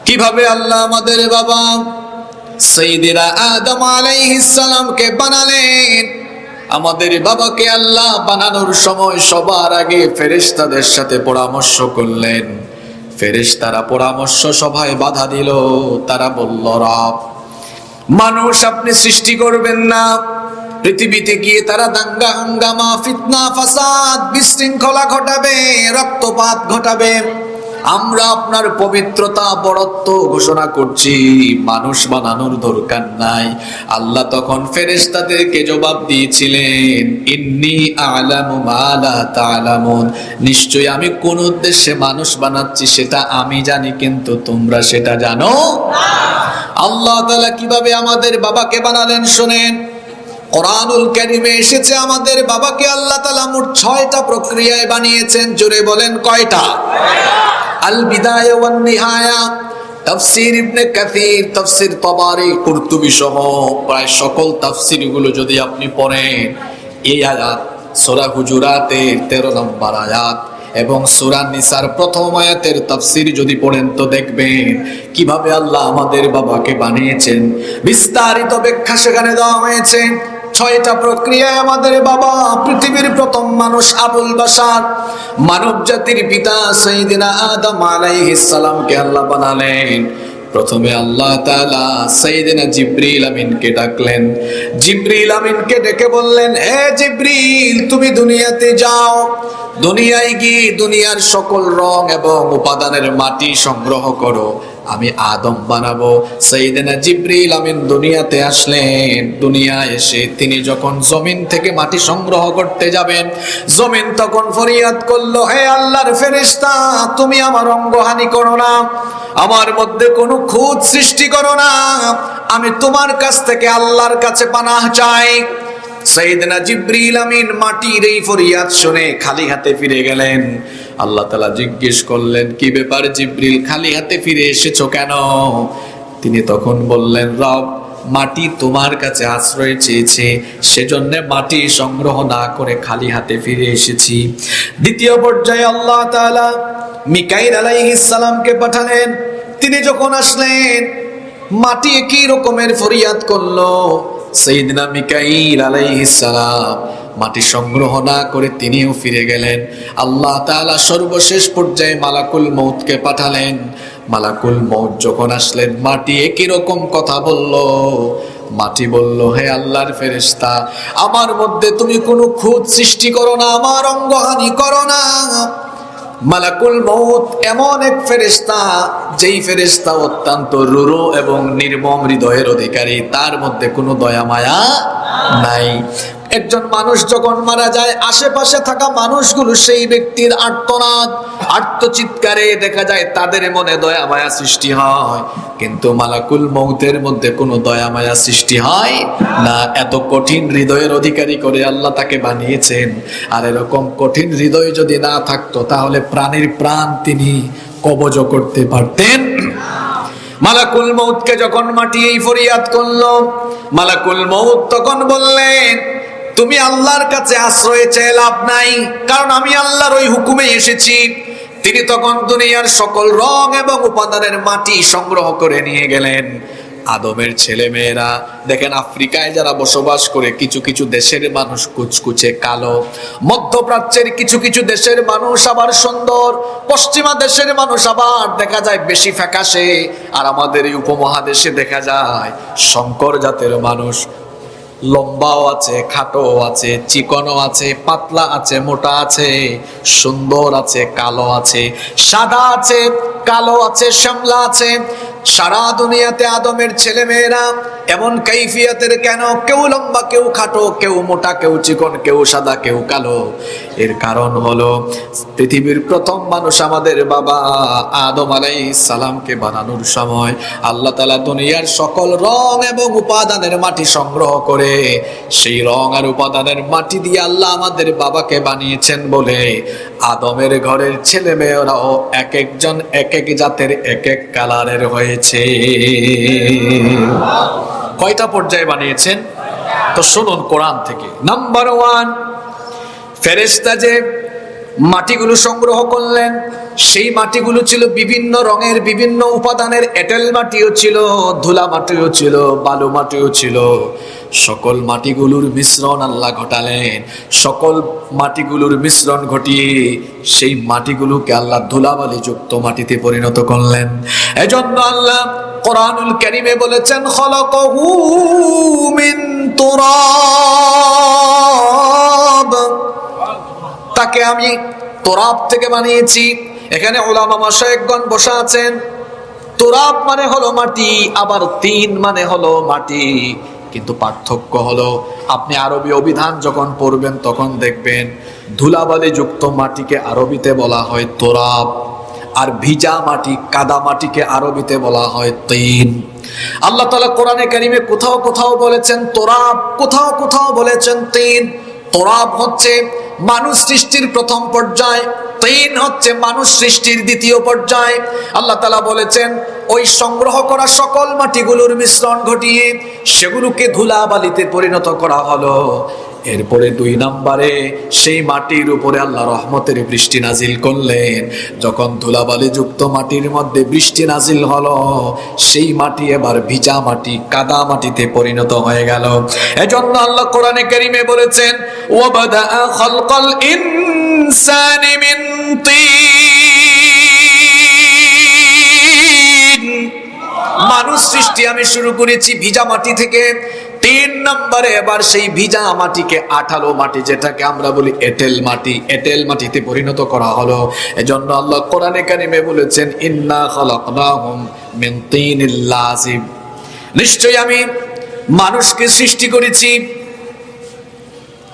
কিভাবে আল্লাহ আমাদের বাবা সাইয়্যিদিনা আদম আলাইহিস সালামকে বানালেন। আমাদের বাবাকে আল্লাহ বানানোর সময় সবার আগে ফেরেশতাদের সাথে পরামর্শ করলেন। ফেরেশতারা পরামর্শ সভায় বাধা দিল। তারা বলল, রব, মানুষ আপনি সৃষ্টি করবেন না। পৃথিবীতে গিয়ে তারা দাঙ্গা হাঙ্গামা, ফিতনা, ফাসাদ, বিশৃঙ্খলা ঘটাবে, রক্তপাত ঘটাবে। আমরা আপনার পবিত্রতা, বড়ত্ব ঘোষণা করছি, মানুষ বানানোর দরকার নাই। আল্লাহ তখন ফেরেশতাদেরকে জবাব দিয়েছিলেন, ইন্নী আ'লামু মা লা তা'লামুন, নিশ্চয়ই আমি কোন উদ্দেশ্যে মানুষ বানাচ্ছি সেটা আমি জানি, কিন্তু তোমরা সেটা জানো না। আল্লাহ তাআলা কিভাবে আমাদের বাবাকে বানালেন শোনেন। কোরআনুল কারীমে এসেছে আমাদের বাবাকে আল্লাহ তাআলা মোট 6টা প্রক্রিয়ায় বানিয়েছেন। জোরে বলেন, কয়টা? আল বিদায়া ওয়ান নিহায়া, তাফসীর ইবনে কাসীর, তাফসীর তাবারি, কুরতুবী সহ প্রায় সকল তাফসীরগুলো যদি আপনি পড়েন, এই আয়াত সূরা হুজুরাতের 13 নম্বর আয়াত এবং সূরা নিসার প্রথম আয়াতের তাফসীর যদি পড়েন তো দেখবেন কিভাবে আল্লাহ আমাদের বাবাকে বানিয়েছেন। বিস্তারিত ব্যাখ্যা সেখানে দেওয়া হয়েছে। 6টা প্রক্রিয়ায় আমাদের বাবা পৃথিবীর প্রথম মানুষ আবুল বাশার, মানব জাতির পিতা সাইয়্যিদিনা আদম আলাইহিস সালামকে আল্লাহ বানালেন। প্রথমে আল্লাহ তাআলা সাইয়্যিদিনা জিবরিল আমিনকে ডাকলেন। জিবরিল আমিনকে ডেকে বললেন, হে জিবরিল, তুমি দুনিয়াতে যাও। দুনিয়ায় গিয়ে দুনিয়ার সকল রং এবং উপাদানের মাটি সংগ্রহ করো, আমি আদম বানাবো। সাইয়্যিদিনা জিবরিল আমিন দুনিয়াতে আসলেন। দুনিয়া এসে তিনি যখন জমিন থেকে মাটি সংগ্রহ করতে যাবেন, জমিন তখন ফরিয়াদ করলো, হে আল্লাহর ফেরেশতা, তুমি আমার অঙ্গহানি করো না, আমার মধ্যে কোনো খুঁত সৃষ্টি করো না, আমি তোমার কাছ থেকে আল্লাহর কাছে পানাহ চাই। সাইয়্যিদিনা জিবরিল আমিন মাটির এই ফরিয়াদ শুনে খালি হাতে ফিরে গেলেন। আল্লাহ তাআলা জিজ্ঞেস করলেন, কি ব্যাপার জিবরিল, খালি হাতে ফিরে এসেছো কেন? তিনি তখন বললেন, রব, মাটি তোমার কাছে আশ্রয় চেয়েছে, সেজন্য মাটি সংগ্রহ না করে খালি হাতে ফিরে এসেছি। দ্বিতীয় পর্যায়ে আল্লাহ তাআলা মিকাইল আলাইহিস সালামকে পাঠালেন। তিনি যখন আসলেন, মাটি কি রকমের ফরিয়াদ করলো। সাইয়্যিদিনা মিকাইল আলাইহিস সালাম মাটি সংগ্রহ না করে তিনিও ফিরে গেলেন। আল্লাহ তাআলা সর্বশেষ পর্যায়ে মালাকুল মউতকে পাঠালেন। মালাকুল মউত যখন আসলেন, মাটি একই রকম কথা বলল। মাটি বলল, হে আল্লাহর ফেরেশতা, আমার মধ্যে তুমি কোনো খুঁত সৃষ্টি করো না, আমার অঙ্গহানি করো না। মালাকুল মউত এমন এক ফেরেশতা, যেই ফেরেশতা অত্যন্ত রূঢ় এবং নির্মম হৃদয়ের অধিকারী, তার মধ্যে কোনো দয়া মায়া নাই। একজন মানুষ যখন মারা যায়, আশেপাশে থাকা মানুষগুলো সেই ব্যক্তির আর্তনাদ, আর্তচিৎকারে দেখা যায় তাদের মনে দয়া মায়া সৃষ্টি হয়, কিন্তু মালাকুল মউতের মধ্যে কোনো দয়া মায়া সৃষ্টি হয় না। এত কঠিন হৃদয়ের অধিকারী করে আল্লাহ তাকে বানিয়েছেন। আর এরকম কঠিন হৃদয় যদি না থাকতো, তাহলে প্রাণীর প্রাণ তিনি কবজ করতে পারতেন। মালাকুল মউতকে যখন মাটি এই ফরিয়াদ করলো, মালাকুল মউত তখন বললেন, তুমি আল্লাহর কাছে আশ্রয় চেয়ে লাভ নাই, কারণ আমি আল্লাহর ওই হুকুমে এসেছি। তিনি তখন দুনিয়ার সকল রং এবং উপাদানের মাটি সংগ্রহ করে নিয়ে গেলেন। আদমের ছেলে মেয়েরা দেখেন, আফ্রিকায় যারা বসবাস করে, কিছু কিছু দেশের মানুষ কুচকুচে কালো, মধ্যপ্রাচ্যের কিছু কিছু দেশের মানুষ আবার সুন্দর, পশ্চিমা দেশের মানুষ আবার দেখা যায় বেশি ফ্যাকাশে, আর আমাদের এই উপমহাদেশে দেখা যায় শঙ্কর জাতের মানুষ। লম্বাও আছে, খাটো আছে, চিকনও আছে, পাতলা আছে, মোটা আছে, সুন্দর আছে, কালো আছে, সাদা আছে, কালো আছে, শ্যামলা আছে। সারা দুনিয়াতে আদমের ছেলে মেয়েরা এমন কাইফিয়াতের কেন? কেউ লম্বা, কেউ খাটো, কেউ মোটা, কেউ চিকন, কেউ সাদা, কেউ কালো। এর কারণ হলো পৃথিবীর প্রথম মানুষ আমাদের বাবা আদম আলাইহিস সালামকে বানানোর সময় আল্লাহ তাআলা দুনিয়ার সকল রং এবং উপাদানের মাটি সংগ্রহ করে সেই রং আর উপাদানের মাটি দিয়ে আল্লাহ আমাদের বাবাকে বানিয়েছেন বলে আদমের ঘরের ছেলে মেয়েরাও এক একজন এক এক জাতের এক এক কালারের হয়েছে। কয়টা পর্যায়ে বানিয়েছেন? তো শুনুন কোরআন থেকে। নাম্বার 1, ফেরেশতা যে মাটিগুলো সংগ্রহ করলেন। সেই মাটিগুলো ছিল বিভিন্ন রঙের, বিভিন্ন উপাদানের। এঁটেল মাটিও ছিল, ধুলা মাটিও ছিল, বালু মাটিও ছিল। সকল মাটিগুলোর মিশ্রণ আল্লাহ ঘটালেন। সকল মাটিগুলোর মিশ্রণ ঘটিয়ে সেই মাটিগুলোকে আল্লাহ ধুলাবালি যুক্ত মাটিতে পরিণত করলেন। এজন্য আল্লাহ কোরআনুল কারীমে বলেছেন, খলাকাহু মিন তুরাব, তাকে আমি তোরাব থেকে বানিয়েছি। এখানে উলামা মাশায়েখগণ বসা আছেন। তোরাব মানে হলো মাটি, আবার তিন মানে হলো মাটি। কিন্তু পার্থক্য হলো, আপনি আরবি অভিধান যখন পড়বেন তখন দেখবেন ধুলাবালি যুক্ত মাটিকে আরবিতে বলা হয় তোরাব, আর ভিজা মাটি, কাদা মাটিকে আরবিতে বলা হয় তিন। আল্লাহ তাআলা কোরআনে কারীমে কোথাও কোথাও বলেছেন তোরাব, কোথাও কোথাও বলেছেন তিন। তোরাব হচ্ছে মানুষ সৃষ্টির প্রথম পর্যায়, তিন হচ্ছে মানুষ সৃষ্টির দ্বিতীয় পর্যায়। আল্লাহ তাআলা বলেছেন ওই সংগ্রহ করা সকল মাটিগুলোর মিশ্রণ ঘটিয়ে সেগুলোকে ধুলাবালিতে পরিণত করা হলো। এরপরে 2 নম্বরে সেই মাটির উপরে আল্লাহ রহমতের বৃষ্টি নাজিল করলেন। যখন ধুলাবালি যুক্ত মাটির মধ্যে বৃষ্টি নাজিল হলো, সেই মাটি এবার ভিজা মাটি, কাদা মাটিতে পরিণত হয়ে গেল। এজন্য আল্লাহ কোরআনে কারীমে বলেছেন, ওয়াবাদা খালকাল ইনসানি মিন তিন, মানুষ সৃষ্টি আমি শুরু করেছি ভিজা মাটি থেকে। 3 নম্বরে এবার সেই ভিজা মাটিকে আঠালো মাটি, যেটাকে আমরা বলি এঁটেল মাটি, এঁটেল মাটিতে পরিণত করা হলো। এজন্য আল্লাহ কোরআনে কারীমে বলেছেন, ইন্না খালাকনাহুম মিন তিনিল লাযিব, নিশ্চয়ই আমি মানুষকে সৃষ্টি করেছি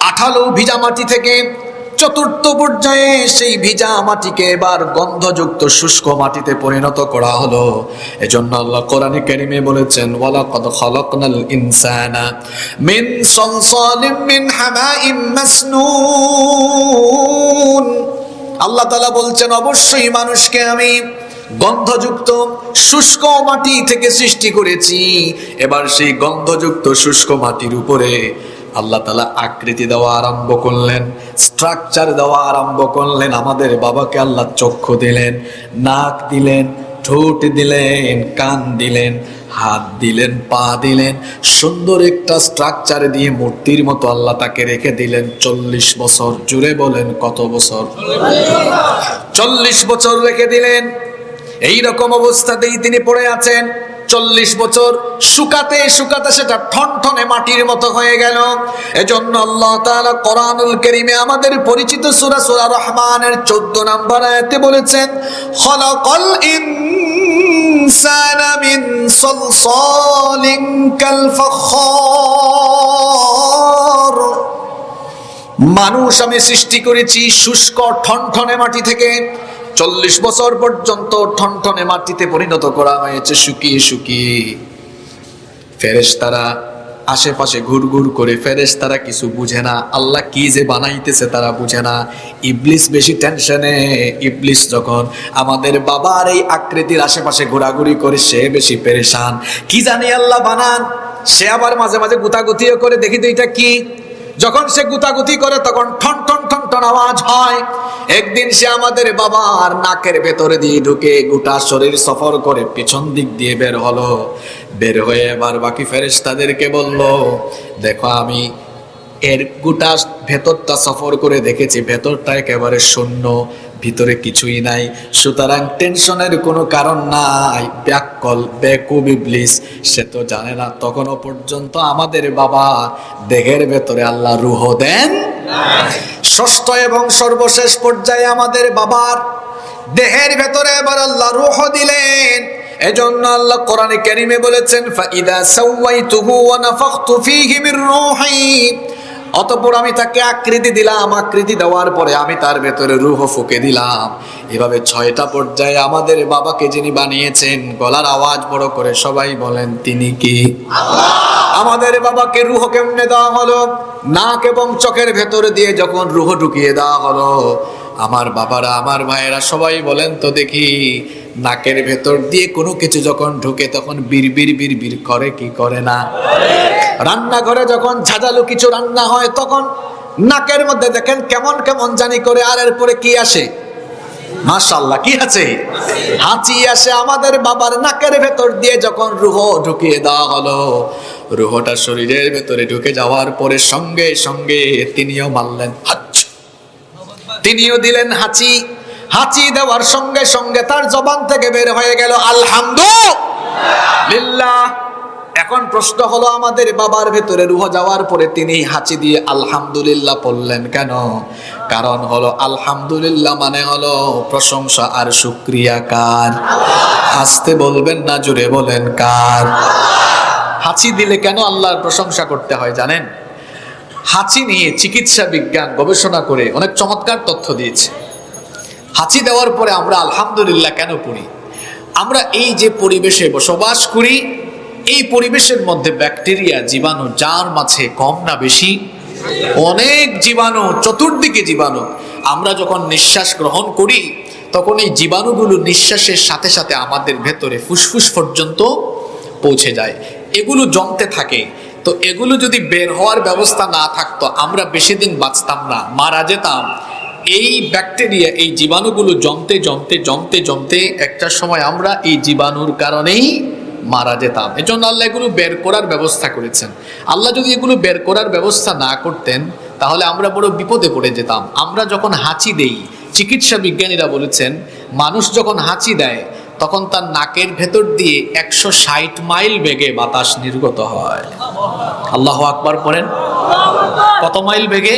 আঠালো ভিজা মাটি থেকে। 4র্থ পর্যায়ে সেই ভিজা মাটিকে এবার গন্ধযুক্ত শুষ্ক মাটিতে পরিণত করা হলো। এজন্য আল্লাহ কোরআনে কারীমে বলেছেন, ওয়ালাকাদ খালাকনাল ইনসানা মিন সালসালিম মিন হামাইম মাসনুন। আল্লাহ তাআলা বলছেন অবশ্যই মানুষকে আমি গন্ধযুক্ত শুষ্ক মাটি থেকে সৃষ্টি করেছি। এবার সেই গন্ধযুক্ত শুষ্ক মাটির উপরে আল্লাহ তাআলা আকৃতি দেওয়া আরম্ভ করলেন, স্ট্রাকচার দেওয়া আরম্ভ করলেন। আমাদের বাবাকে আল্লাহ চক্ষু দিলেন, নাক দিলেন, ঠোঁট দিলেন, কান দিলেন, হাত দিলেন, পা দিলেন। সুন্দর একটা স্ট্রাকচার দিয়ে মূর্তির মতো আল্লাহ তাকে রেখে দিলেন 40 বছর। জুড়ে বলেন কত বছর? 40 বছর রেখে দিলেন। এই রকম অবস্থাতেই তিনি পড়ে আছেন। 40 বছর শুকাতে শুকাতে সেটা ঠনঠনে মাটির মতো হয়ে গেল। এজন্য আল্লাহ তাআলা কোরআনুল কারীমে আমাদের পরিচিত সূরা রহমানের 14 নম্বর আয়াতে বলেছেন, খালাকাল ইনসানা মিন সালসালিন কাল ফাখার, মানুষ আমি সৃষ্টি করেছি শুষ্ক ঠনঠনে মাটি থেকে। 40 বছর পর্যন্ত ঠনঠনে মাটিতে পরিণত করা হয়েছে, শুকিয়ে শুকিয়ে। ফেরেশতারা আশেপাশে ঘুরঘুর করে, ফেরেশতারা কিছু বুঝে না, আল্লাহ কি যে বানাইতেছে তারা বুঝে না। ইবলিস বেশি টেনশনে। ইবলিস যখন আমাদের বাবার এই আকৃতির আশেপাশে ঘোরাঘুরি করে, সে বেশি পেরেশান। কি জানি আল্লাহ বানান। সে আবার মাঝে মাঝে গুতাগুতিও করে, দেখি তো এটা কি। যখন সে গুতাগুতি করে তখন ঠন ঠন ঠন ঠন আওয়াজ হয়। একদিন সে আমাদের বাবার নাকের ভেতরে দিয়ে ঢুকে গোটা শরীর সফর করে পিছন দিক দিয়ে বের হলো। বের হয়ে এবার বাকি ফেরেশতাদেরকে বলল, দেখো আমি এর গোটা ভেতরটা সফর করে দেখেছি, ভেতরটা একেবারে শূন্য, ভিতরে কিছুই নাই। সুতরাং টেনশনের কোনো কারণ নাই। ব্যাককল বেকুব ইবলিস, সে তো জানে না তখনও পর্যন্ত আমাদের বাবা দেহের ভেতরে আল্লাহ রূহ দেন। ষষ্ঠ এবং সর্বশেষ পর্যায়ে আমাদের বাবার দেহের ভেতরে এবার আল্লাহ রূহ দিলেন। এজন্য আল্লাহ কোরআনে কারীমে বলেছেন, ফাইদা সাওয়াইতুহু ওয়া নাফাখতু ফীহি মির রূহি, অতঃপর আমি তাকে আকৃতি দিলাম, আকৃতি দেওয়ার পরে আমি তার ভেতরে রূহ ফুঁকে দিলাম। এভাবে 6টা পর্যায়ে আমাদের বাবাকে যিনি বানিয়েছেন, গলার আওয়াজ বড় করে সবাই বলেন, তিনি কি? আল্লাহ। আমাদের বাবাকে রূহ কেমনে দেওয়া হলো? নাক এবং চোখের ভেতরে দিয়ে যখন রূহ ঢুকিয়ে দেওয়া হলো, আমার বাবারা, আমার ভাইয়েরা সবাই বলেন তো দেখি, নাকের ভেতর দিয়ে কোনো কিছু যখন ঢুকে তখন বিড়বিড় বিড়বিড় করে কি করে না? রান্নাঘরে যখন ঝাঁঝালো কিছু রান্না হয় তখন নাকের মধ্যে দেখেন কেমন কেমন জানি করে, আর এরপরে কি আসে? মাশাআল্লাহ, কি আছে? হাঁচি আসে। আমাদের বাবার নাকের ভেতর দিয়ে যখন রূহ ঢুকিয়ে দেওয়া হলো, রূহটা শরীরের ভেতরে ঢুকে যাওয়ার পরে সঙ্গে সঙ্গে তিনিও মারলেন হাঁচি, তিনিও দিলেন হাঁচি। হাঁচি দেওয়ার সঙ্গে সঙ্গে তার জবান থেকে বের হয়ে গেল আলহামদুলিল্লাহ। এখন প্রশ্ন হলো, আমাদের বাবার ভেতরে রূহ যাওয়ার পরে তিনি হাঁচি দিয়ে আলহামদুলিল্লাহ বললেন কেন? কারণ হলো আলহামদুলিল্লাহ মানে হলো প্রশংসা আর শুকরিয়া কার? আস্তে বলবেন না, জোরে বলেন কার? হাঁচি দিলে কেন আল্লাহর প্রশংসা করতে হয় জানেন? হাঁচি নিয়ে চিকিৎসা বিজ্ঞান গবেষণা করে অনেক চমৎকার তথ্য দিয়েছে। হাঁচি দেওয়ার পরে আমরা আলহামদুলিল্লাহ কেন পড়ি? আমরা এই যে পরিবেশে বসবাস করি, এই পরিবেশের মধ্যে ব্যাকটেরিয়া, জীবাণু যার মাঝে কম না বেশি? অনেক জীবাণু, চতুর্দিকে জীবাণু। আমরা যখন নিঃশ্বাস গ্রহণ করি তখন এই জীবাণুগুলো নিঃশ্বাসের সাথে সাথে আমাদের ভেতরে ফুসফুস পর্যন্ত পৌঁছে যায়, এগুলো জমতে থাকে। তো এগুলো যদি বের হওয়ার ব্যবস্থা না থাকতো আমরা বেশি দিন বাঁচতাম না, মারা যেতাম। এই ব্যাকটেরিয়া, এই জীবাণুগুলো জমতে জমতে জমতে জমতে একটা সময় আমরা এই জীবাণুর কারণেই মারা যেতাম। এজন্য আল্লাহ এগুলো বের করার ব্যবস্থা করেছেন। আল্লাহ যদি এগুলো বের করার ব্যবস্থা না করতেন তাহলে আমরা বড় বিপদে পড়ে যেতাম। আমরা যখন হাঁচি দেই, চিকিৎসা বিজ্ঞানীরা বলেছেন মানুষ যখন হাঁচি দেয় তখন তার নাকের ভেতর দিয়ে 160 মাইল বেগে বাতাস নির্গত হয়। আল্লাহু আকবার পড়েন। কত মাইল বেগে?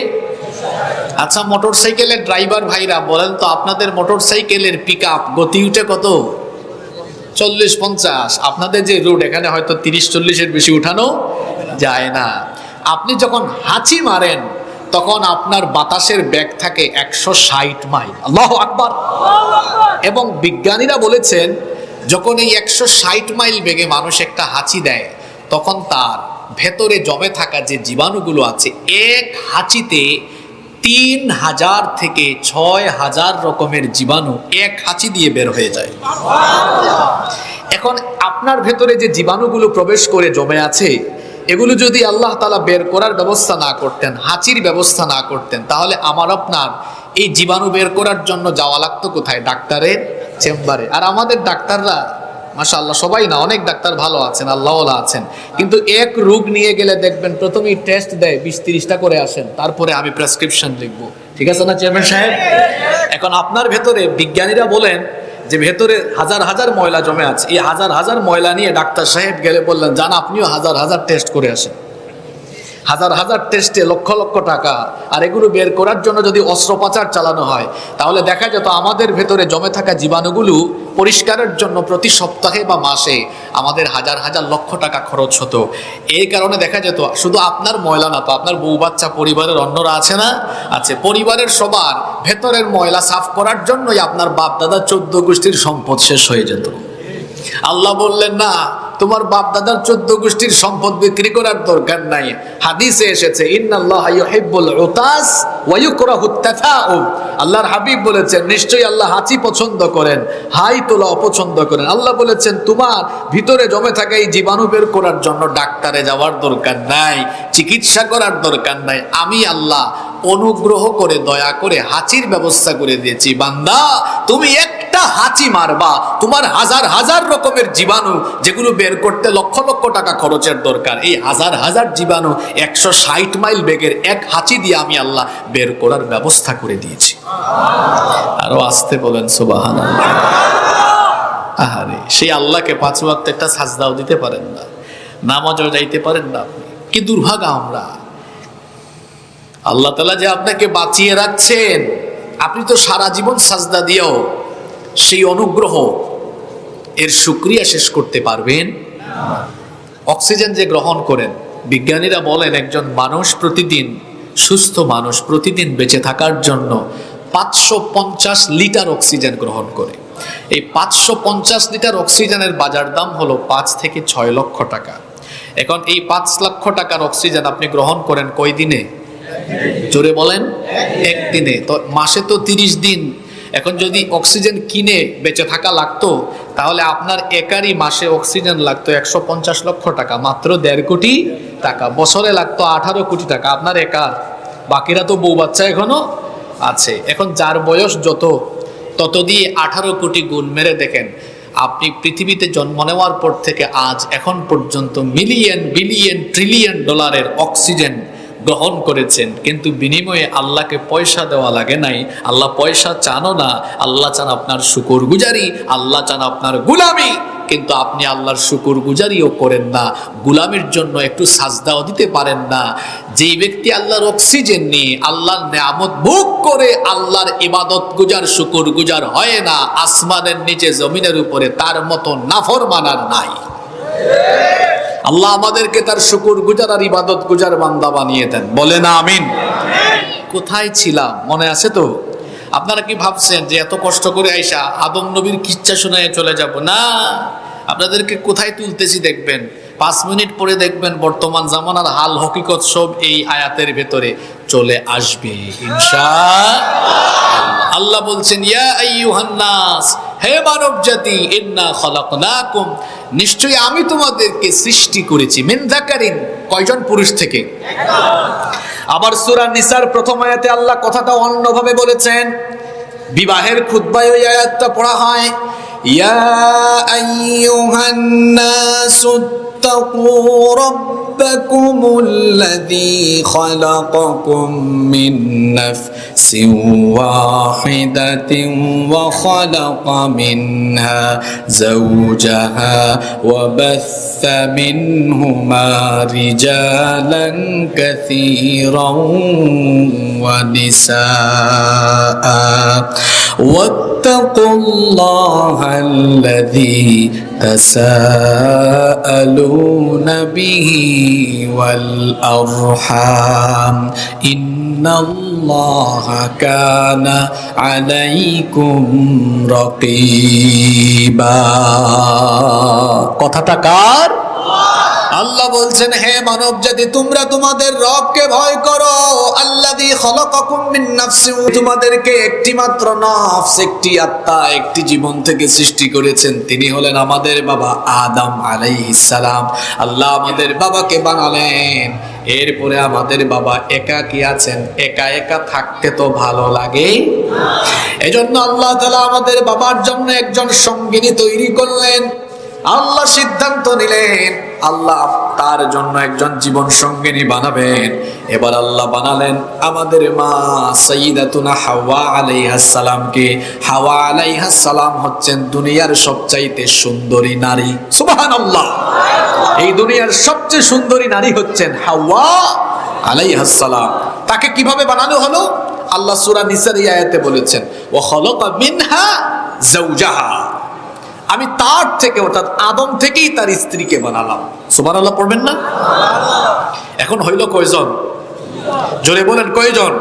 আচ্ছা, মোটরসাইকেলের ড্রাইভার ভাইরা বলেন তো, আপনাদের মোটরসাইকেলের পিকআপ গতি উঠে কত? 40-50। আপনাদের যে রোড, এখানে হয়তো 30-40-এর বেশি উঠানো যায় না। আপনি যখন হাঁচি মারেন তখন আপনার বাতাসের বেগ থাকে 160 মাইল। আল্লাহু আকবার। এবং বিজ্ঞানীরা বলেছেন যখন এই 160 মাইল বেগে মানুষ একটা হাঁচি দেয় তখন তার ভেতরে জমে থাকা যে জীবাণুগুলো আছে, এক হাঁচিতে 3000 থেকে 6000 রকমের জীবাণু এক হাঁচি দিয়ে বের হয়ে যায়। এখন আপনার ভেতরে যে জীবাণুগুলো প্রবেশ করে জমে আছে, এগুলো যদি আল্লাহ তাআলা বের করার ব্যবস্থা না করতেন, হাঁচির ব্যবস্থা না করতেন, তাহলে আমার আপনার এই জীবাণু বের করার জন্য যাওয়া লাগতো কোথায়? ডাক্তারের চেম্বারে। আর আমাদের ডাক্তাররা মাশাআল্লাহ, সবাই না, অনেক ডাক্তার ভালো আছেন, আল্লাহওয়ালা আছেন, কিন্তু এক রোগ নিয়ে গেলে দেখবেন প্রথমেই টেস্ট দেয় 20-30টা করে আসেন, তারপরে আমি প্রেসক্রিপশন লিখবো। ঠিক আছে না চেয়ারম্যান সাহেব? এখন আপনার ভেতরে বিজ্ঞানীরা বলেন যে ভেতরে হাজার হাজার ময়লা জমে আছে, এই হাজার হাজার ময়লা নিয়ে ডাক্তার সাহেব গেলে বললেন যান আপনিও হাজার হাজার টেস্ট করে আসেন। হাজার হাজার টেস্টে লক্ষ লক্ষ টাকা। আর এগুলো বের করার জন্য যদি অস্ত্রোপচার চালানো হয় তাহলে দেখা যেত আমাদের ভেতরে জমে থাকা জীবাণুগুলো পরিষ্কারের জন্য প্রতি সপ্তাহে বা মাসে আমাদের হাজার হাজার লক্ষ টাকা খরচ হতো। এই কারণে দেখা যেত শুধু আপনার ময়লা না, তো আপনার বউ বাচ্চা, পরিবারের অন্যরা আছে না? আছে। পরিবারের সবার ভেতরের ময়লা সাফ করার জন্যই আপনার বাপ দাদা 14 গোষ্ঠীর সম্পদ শেষ হয়ে যেত। আল্লাহ বললেন না, তোমার বাপ দাদার 14 গোষ্ঠীর সম্পদ বিক্রি করার দরকার নাই। হাদিসে এসেছে ইন্নাল্লাহা ইউহিব্বুল উতাস ওয়া ইউকরাহুত তাথাউম। আল্লাহর হাবিব বলেছেন নিশ্চয়ই আল্লাহ হাঁচি পছন্দ করেন, হাই তোলা অপছন্দ করেন। আল্লাহ বলেছেন তোমার ভিতরে জমে থাকা এই জীবাণু বের করার জন্য ডাক্তারে যাওয়ার দরকার নাই, চিকিৎসা করার দরকার নাই। আমি আল্লাহ অনুগ্রহ করে দয়া করে হাঁচির ব্যবস্থা করে দিয়েছি। বান্দা, তুমি একটা হাঁচি মারবা, তোমার হাজার হাজার রকমের জীবাণু যেগুলো বের করতে লক্ষ লক্ষ টাকা খরচের দরকার, এই হাজার হাজার জীবাণু 160 মাইল বেগের এক হাঁচি দিয়ে আমি আল্লাহ বের করার ব্যবস্থা করে দিয়েছি। আরো আসতে বলেন সুবহানাল্লাহ। আহারে, সেই আল্লাহকে 5 ওয়াক্ত একটা সাজদাও দিতে পারেন না, নামাজও যাইতে পারেন না। আপনি কি দুর্ভাগা আমরা। আল্লাহ তাআলা যে আপনাকে বাঁচিয়ে রাখছেন, আপনি তো সারা জীবন সাজদা দিয়েও সেই অনুগ্রহ এর শুকরিয়া শেষ করতে পারবেন? অক্সিজেন যে গ্রহণ করেন, বিজ্ঞানীরা বলেন একজন মানুষ প্রতিদিন, সুস্থ মানুষ প্রতিদিন বেঁচে থাকার জন্য 550 লিটার অক্সিজেন গ্রহণ করে। এই 550 লিটার অক্সিজেনের বাজার দাম হলো 5 থেকে 6 লক্ষ টাকা। এখন এই 5 লক্ষ টাকার অক্সিজেন আপনি গ্রহণ করেন কয় দিনে? জোরে বলেন। একদিনে। তো মাসে তো 30 দিন। এখন যদি অক্সিজেন কিনে বেঁচে থাকা লাগতো তাহলে আপনার একারই মাসে অক্সিজেন লাগতো 150 লক্ষ টাকা, মাত্র 1.5 কোটি টাকা। বছরে লাগতো 18 কোটি টাকা আপনার একার। বাকিরা তো বউ বাচ্চা এখনো আছে। এখন যার বয়স যত, তত দিয়ে 18 কোটি গুণ মেরে দেখেন, আপনি পৃথিবীতে জন্ম নেওয়ার পর থেকে আজ এখন পর্যন্ত মিলিয়ন বিলিয়ন ট্রিলিয়ন ডলারের অক্সিজেন গ্রহণ করেছেন, কিন্তু বিনিময়ে আল্লাহকে পয়সা দেওয়া লাগে নাই। আল্লাহ পয়সা চানো না, আল্লাহ চান আপনার শুকরগুজারি, আল্লাহ চান আপনার গুলামি। কিন্তু আপনি আল্লাহর শুকরগুজারিও করেন না, গুলামির জন্য একটু সাজদাও দিতে পারেন না। যেই ব্যক্তি আল্লাহর অক্সিজেন নিয়ে আল্লাহর নেয়ামত ভোগ করে আল্লাহর ইবাদত গুজার শুকরগুজার হয় না, আসমানের নিচে জমিনের উপরে তার মতো নাফরমান আর নাই। আল্লাহ আমাদেরকে তার শুকরগুজার আর ইবাদত গুজার বান্দা বানিয়ে দেন, বলে না আমিন। কোথায় ছিলাম মনে আছে তো? আপনারা কি ভাবছেন যে এত কষ্ট করে আইসা আদম নবীর কিচ্ছা শোনায় চলে যাব? না, আপনাদেরকে কোথায় তুলতেছি দেখবেন। 5 মিনিট পরে দেখবেন বর্তমান জামানার হাল হকিকত সব এই আয়াতের ভেতরে চলে আসবে ইনশাআল্লাহ। আল্লাহ বলছেন, ইয়া আইয়ুহান নাস, হে মানব জাতি, ইন্না খলাকনাকুম, নিশ্চয়ই আমি তোমাদেরকে সৃষ্টি করেছি, মিন যাকারিন, কয়জন পুরুষ থেকে? আবার সূরা নিসার প্রথম আয়াতে আল্লাহ কথাটা অন্যভাবে বলেছেন। বিবাহের খুতবায় ওই আয়াতটা পড়া হয়, ইয়া আইয়ুহান নাসু ইত্তাকু রাব্বাকুমুল্লাযী খালাকাকুম মিন নাফসিন ওয়াহিদাতিন ওয়া খালাকা মিনহা যাওজাহা ওয়া বাসসা মিনহুমা রিজালান কাসীরান ওয়া নিসাআ ওয়াত্তাকুল্লাহা আল্লাযী তাসাআলুনা বিহি ওয়াল আরহাম ইন্নাল্লাহা কানা আলাইকুম রাকীবা। কথাটা কার? আল্লাহ বলছেন, হে মানব জাতি, তোমরা তোমাদের রবকে ভয় করো। আল্লাযী খালাকাকুম মিন নাফসিন, তোমাদেরকে একটি মাত্র নফস, একটি আত্মা, একটি জীবন থেকে সৃষ্টি করেছেন। তিনি হলেন আমাদের বাবা আদম আলাইহিস সালাম। আল্লাহ আমাদের বাবাকে বানালেন, এরপরে আমাদের বাবা একাকী আছেন। একা একা থাকতে তো ভালো লাগে, এজন্য আল্লাহ তাআলা আমাদের বাবার জন্য একজন সঙ্গিনী তৈরি করলেন। আল্লাহ সিদ্ধান্ত নিলেন আল্লাহ তার জন্য একজন জীবন সঙ্গিনী বানাবেন। এবার আল্লাহ বানালেন আমাদের মা সাইয়্যিদাতুনা হাওয়া আলাইহাস সালামকে। হাওয়া আলাইহাস সালাম হচ্ছেন দুনিয়ার সবচাইতে সুন্দরী নারী। সুবহানাল্লাহ। এই দুনিয়ার সবচেয়ে সুন্দরী নারী হচ্ছেন হাওয়া আলাইহাস সালাম। তাকে কিভাবে বানানো হলো? আল্লাহ সূরা নিসার এই আয়াতে বলেছেন, ওয়া খালাকা মিনহা যাওজাহা, আমি তার থেকে অর্থাৎ আদম থেকেই তার স্ত্রীকে বানালাম। সুবহানাল্লাহ পড়বেন না? এখন হইল কয়জন? জোরে বলেন কয়জন?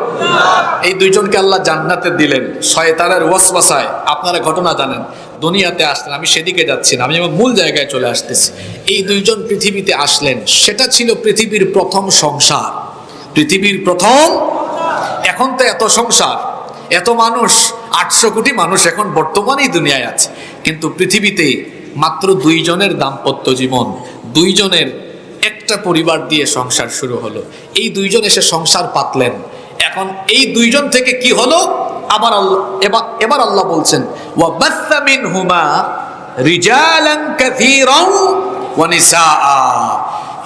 এই দুইজনকে আল্লাহ জান্নাতে দিলেন শয়তানের ওয়াসওয়াসায়। আপনারা ঘটনা জানেন, দুনিয়াতে আসলেন, আমি সেদিকে যাচ্ছি না, আমি আমার মূল জায়গায় চলে আসতেছি। এই দুইজন পৃথিবীতে আসলেন, সেটা ছিল পৃথিবীর প্রথম সংসার, পৃথিবীর প্রথম। এখন তো এত সংসার, এত মানুষ, 800 কোটি মানুষ এখন বর্তমানেই দুনিয়ায় আছে, কিন্তু পৃথিবীতে মাত্র 2 জনের দাম্পত্য জীবন, 2 জনের একটা পরিবার দিয়ে সংসার শুরু হলো। এই 2 জন এসে সংসার পাতলেন। এখন এই 2 জন থেকে কি হলো? আবার আল্লাহ এবার আল্লাহ বলছেন, ওয়া বাসসা মিনহুমা রিজালান কাসীরান ওয়া নিসাআ,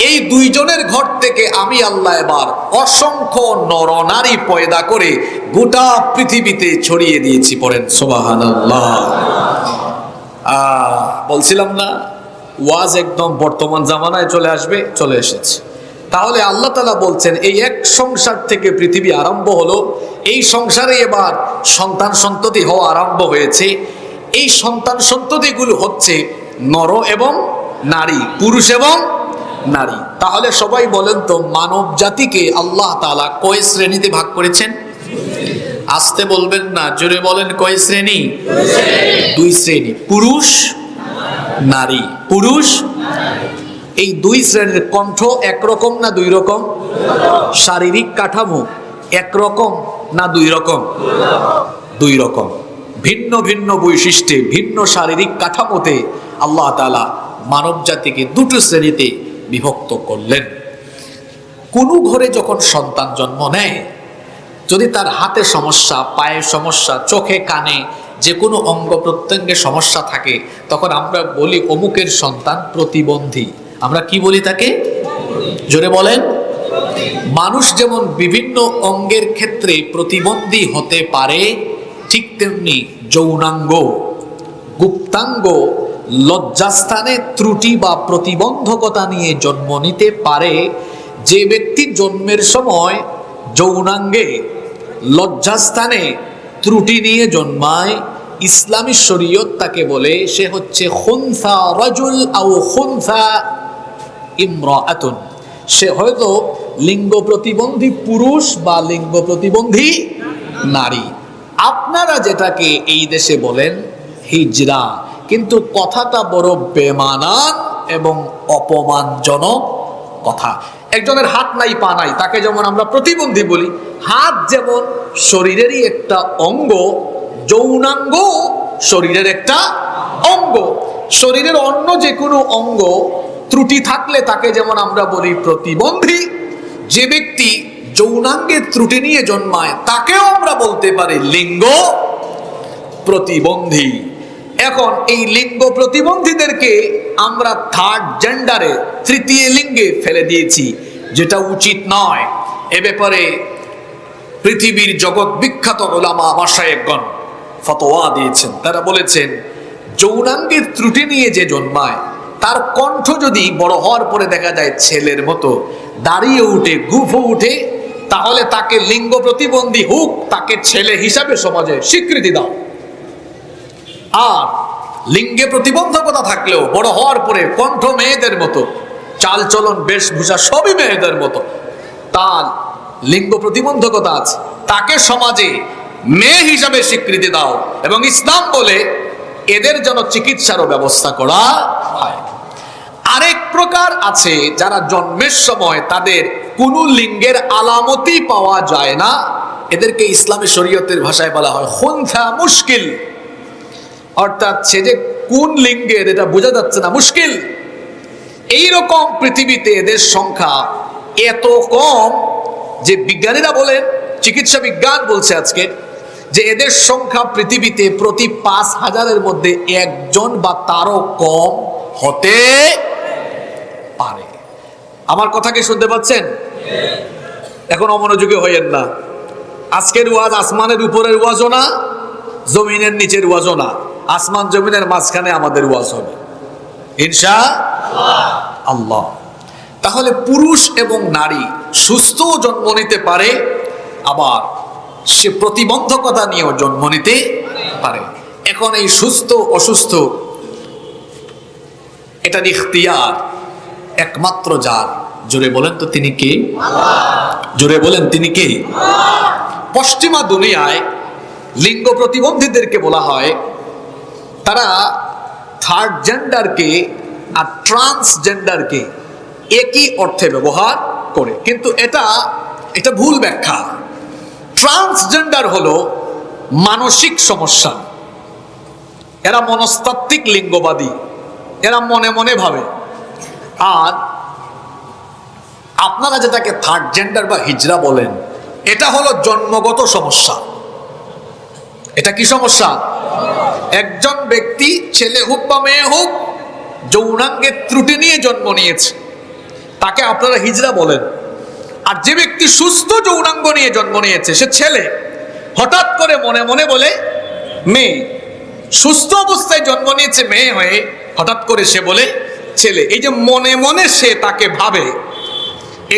এই 2 জনের ঘর থেকে আমি আল্লাহ এবার অসংখ্য নরনারী পয়দা করে গোটা পৃথিবীতে ছড়িয়ে দিয়েছি। পড়েন সুবহানাল্লাহ। বলছিলাম না ওয়াজ একদম বর্তমান জামানায় চলে আসবে, চলে এসেছে। তাহলে আল্লাহ তাআলা বলছেন এই এক সংসার থেকে পৃথিবী আরম্ভ হলো, এই সংসারে এবার সন্তান সন্ততি হওয়া আরম্ভ হয়েছে। এই সন্তান সন্ততিগুলো হচ্ছে নর এবং নারী, পুরুষ এবং নারী। তাহলে সবাই বলেন তো, মানব জাতিকে আল্লাহ তাআলা কয় শ্রেণীতে ভাগ করেছেন? আসতে বলবেন না, জোরে বলেন কয় শ্রেণী? 2 শ্রেণী, পুরুষ নারী। পুরুষ এই 2 শ্রেণীর কণ্ঠ একরকম না 2 রকম? শারীরিক কাঠামো একরকম না 2 রকম? 2 রকম। ভিন্ন ভিন্ন বৈশিষ্ট্যে, ভিন্ন শারীরিক কাঠামোতে আল্লাহ তাআলা মানব জাতিকে 2 শ্রেণীতে বিভক্ত করলেন। কোন ঘরে যখন সন্তান জন্ম নেয়, যদি তার হাতে সমস্যা, পায়ে সমস্যা, চোখে কানে যে কোনো অঙ্গ প্রত্যঙ্গে সমস্যা থাকে, তখন আমরা বলি অমুকের সন্তান প্রতিবন্ধী। আমরা কি বলি তাকে? জোরে বলেন। মানুষ যেমন বিভিন্ন অঙ্গের ক্ষেত্রে প্রতিবন্ধী হতে পারে, ঠিক তেমনি যৌনাঙ্গ, গুপ্তাঙ্গ, লজ্জাস্থানে ত্রুটি বা প্রতিবন্ধকতা নিয়ে জন্ম নিতে পারে। যে ব্যক্তি জন্মের সময় যৌনাঙ্গে, লজ্জাস্থানে ত্রুটি নিয়ে জন্মায়, ইসলামী শরীয়ত তাকে বলে সে হচ্ছে খুনসা রাজুল আও খুনসা ইমরাআতুন। সে হয়তো লিঙ্গ প্রতিবন্ধী পুরুষ বা লিঙ্গ প্রতিবন্ধী নারী। আপনারা যেটাকে এই দেশে বলেন হিজরা, কিন্তু কথাটা বড় বেমানান এবং অপমানজনক কথা। একজনের হাত নাই, পা নাই, তাকে যেমন আমরা প্রতিবন্ধী বলি, হাত যেমন শরীরেরই একটা অঙ্গ, যৌনাঙ্গ শরীরের একটা অঙ্গ। শরীরের অন্য যে কোনো অঙ্গ ত্রুটি থাকলে তাকে যেমন আমরা বলি প্রতিবন্ধী, যে ব্যক্তি যৌনাঙ্গের ত্রুটি নিয়ে জন্মায় তাকেও আমরা বলতে পারি লিঙ্গ প্রতিবন্ধী। এখন এই লিঙ্গ প্রতিবন্ধীদেরকে আমরা থার্ড জেন্ডারে, তৃতীয় লিঙ্গে ফেলে দিয়েছি, যেটা উচিত নয়। এ ব্যাপারে পৃথিবীর জগৎ বিখ্যাত উলামা মাশায়েখগণ ফতোয়া দিয়েছেন। তারা বলেছেন যৌনাঙ্গের ত্রুটি নিয়ে যে জন্মায় তার কণ্ঠ যদি বড় হওয়ার পরে দেখা যায় ছেলের মতো, দাঁড়িয়ে উঠে, গুফও উঠে, তাহলে তাকে লিঙ্গ প্রতিবন্ধী হোক, তাকে ছেলে হিসাবে সমাজে স্বীকৃতি দাও। আর লিঙ্গে প্রতিবন্ধকতা থাকলেও বড় হওয়ার পরে কণ্ঠ মেয়েদের মতো, চাল চলন বেশভূষা সবই মেয়েদের মতো, তার লিঙ্গ প্রতিবন্ধকতা আছে, তাকে সমাজে মেয়ে হিসাবে স্বীকৃতি দাও। এবং ইসলাম বলে এদের যেন চিকিৎসারও ব্যবস্থা করা হয়। আরেক প্রকার আছে যারা জন্মের সময় তাদের কোনো লিঙ্গের আলামতই পাওয়া যায় না, এদেরকে ইসলামী শরীয়তের ভাষায় বলা হয় খুনসা মুশকিল। অর্থাৎ সে যে কোন লিঙ্গের এটা বোঝা যাচ্ছে না, মুশকিল। এইরকম পৃথিবীতে এদের সংখ্যা এত কম যে বিজ্ঞানীরা বলেন, চিকিৎসা বিজ্ঞান বলছে আজকে যে এদের সংখ্যা পৃথিবীতে প্রতি ৫,০০০-এর মধ্যে একজন বা তারও কম হতে পারে। আমার কথা কি শুনতে পাচ্ছেন? এখন অমনোযোগী হইয়েন না। আজকের ওয়াজ আসমানের উপরের ওয়াজও না, জমিনের নিচের ওয়াজও না, আসমান জমিনের মাঝখানে আমাদের ওয়াজ হবে ইনশাআল্লাহ। তাহলে পুরুষ এবং নারী সুস্থ জন্ম নিতে পারে, আবার সে প্রতিবন্ধকতা নিয়েও জন্ম নিতে পারে। এখন এই সুস্থ অসুস্থ এটা ইখতিয়ার একমাত্র যার। জোরে বলেন তো তিনি কে? জোরে বলেন তিনি কে? পশ্চিমা দুনিয়ায় লিঙ্গ প্রতিবন্ধীদেরকে বলা হয় তারা থার্ড জেন্ডারকে আর ট্রান্সজেন্ডারকে একই অর্থে ব্যবহার করে, কিন্তু এটা ভুল ব্যাখ্যা। ট্রান্সজেন্ডার হলো মানসিক সমস্যা, এরা মনস্তাত্ত্বিক লিঙ্গবাদী, এরা মনে মনে ভাবে। আর আপনারা যেটাকে থার্ড জেন্ডার বা হিজরা বলেন, এটা হলো জন্মগত সমস্যা। এটা কি সমস্যা? একজন ব্যক্তি ছেলে হোক বা মেয়ে হোক যৌনাঙ্গের ত্রুটি নিয়ে জন্ম নিয়েছে, তাকে আপনারা হিজরা বলেন। আর যে ব্যক্তি সুস্থ যৌনাঙ্গ নিয়ে জন্ম নিয়েছে, সে ছেলে, হঠাৎ করে মনে মনে বলে মেয়ে। সুস্থ অবস্থায় জন্ম নিয়েছে মেয়ে হয়ে, হঠাৎ করে সে বলে ছেলে। এই যে মনে মনে সে তাকে ভাবে,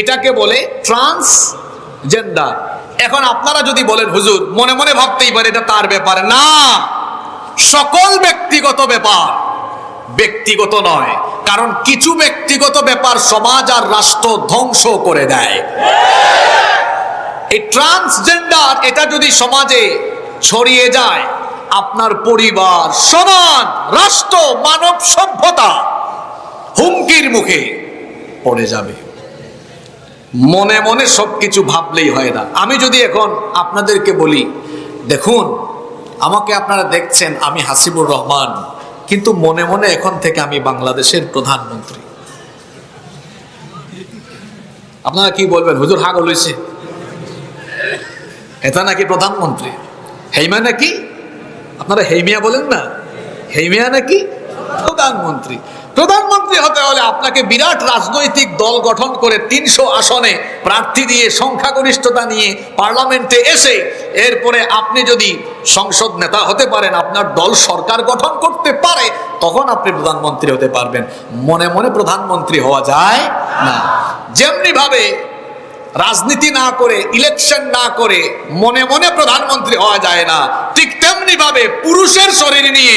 এটাকে বলে ট্রান্সজেন্ডার। এখন আপনারা যদি বলেন হুজুর মনে মনে ভাবতেই পারে, এটা তার ব্যাপার না, সকল ব্যক্তিগত ব্যাপার, ব্যক্তিগত নয়। কারণ কিছু ব্যক্তিগত ব্যাপার সমাজ আর রাষ্ট্র ধ্বংস করে দেয়। এই ট্রান্সজেন্ডার এটা যদি সমাজে ছড়িয়ে যায়, আপনার পরিবার, সমাজ, রাষ্ট্র, মানব সভ্যতা হুমকির মুখে পড়ে যাবে। মনে মনে সবকিছু ভাবলেই হয় না। আমি যদি এখন আপনাদেরকে বলি, দেখুন আমাকে আপনারা দেখছেন আমি হাসিবুর রহমান, কিন্তু মনে মনে এখন থেকে আমি বাংলাদেশের প্রধানমন্ত্রী, আপনারা কি বলবেন? হুজুর হাগল হয়েছে। এটা নাকি প্রধানমন্ত্রী, হেইমা নাকি, আপনারা হেইমিয়া বলেন না, হেইমিয়া নাকি প্রধানমন্ত্রী। প্রধানমন্ত্রী হতে হলে আপনাকে বিরাট রাজনৈতিক দল গঠন করে 300 আসনে প্রার্থী দিয়ে সংখ্যাগরিষ্ঠতা নিয়ে পার্লামেন্টে এসে এরপরে আপনি যদি সংসদ নেতা হতে পারেন, আপনার দল সরকার গঠন করতে পারে, তখন আপনি প্রধানমন্ত্রী হতে পারবেন। মনে মনে প্রধানমন্ত্রী হওয়া যায় না। যেমনি ভাবে রাজনীতি না করে, ইলেকশন না করে মনে মনে প্রধানমন্ত্রী হওয়া যায় না, ঠিক তেমনি ভাবে পুরুষের শরীর নিয়ে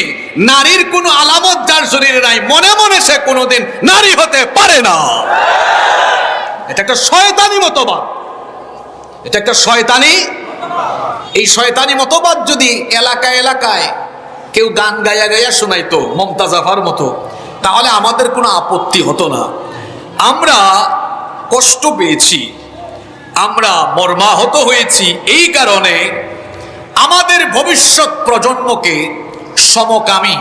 নারীর কোনো আলামত যার শরীরে নাই, মনে মনে সে কোনোদিন নারী হতে পারে না। এটা একটা শয়তানি মতবাদ, এটা একটা শয়তানি। এই শয়তানি মতবাদ যদি এলাকায় এলাকায় কেউ গান গায়া গায়া শোনাইতো মমতাজ জাফার মতো, তাহলে আমাদের কোনো আপত্তি হতো না। আমরা কষ্ট পেয়েছি, আমরা মর্মাহত হয়েছি এই কারণে আমাদের ভবিষ্যৎ প্রজন্মকে সমকামী,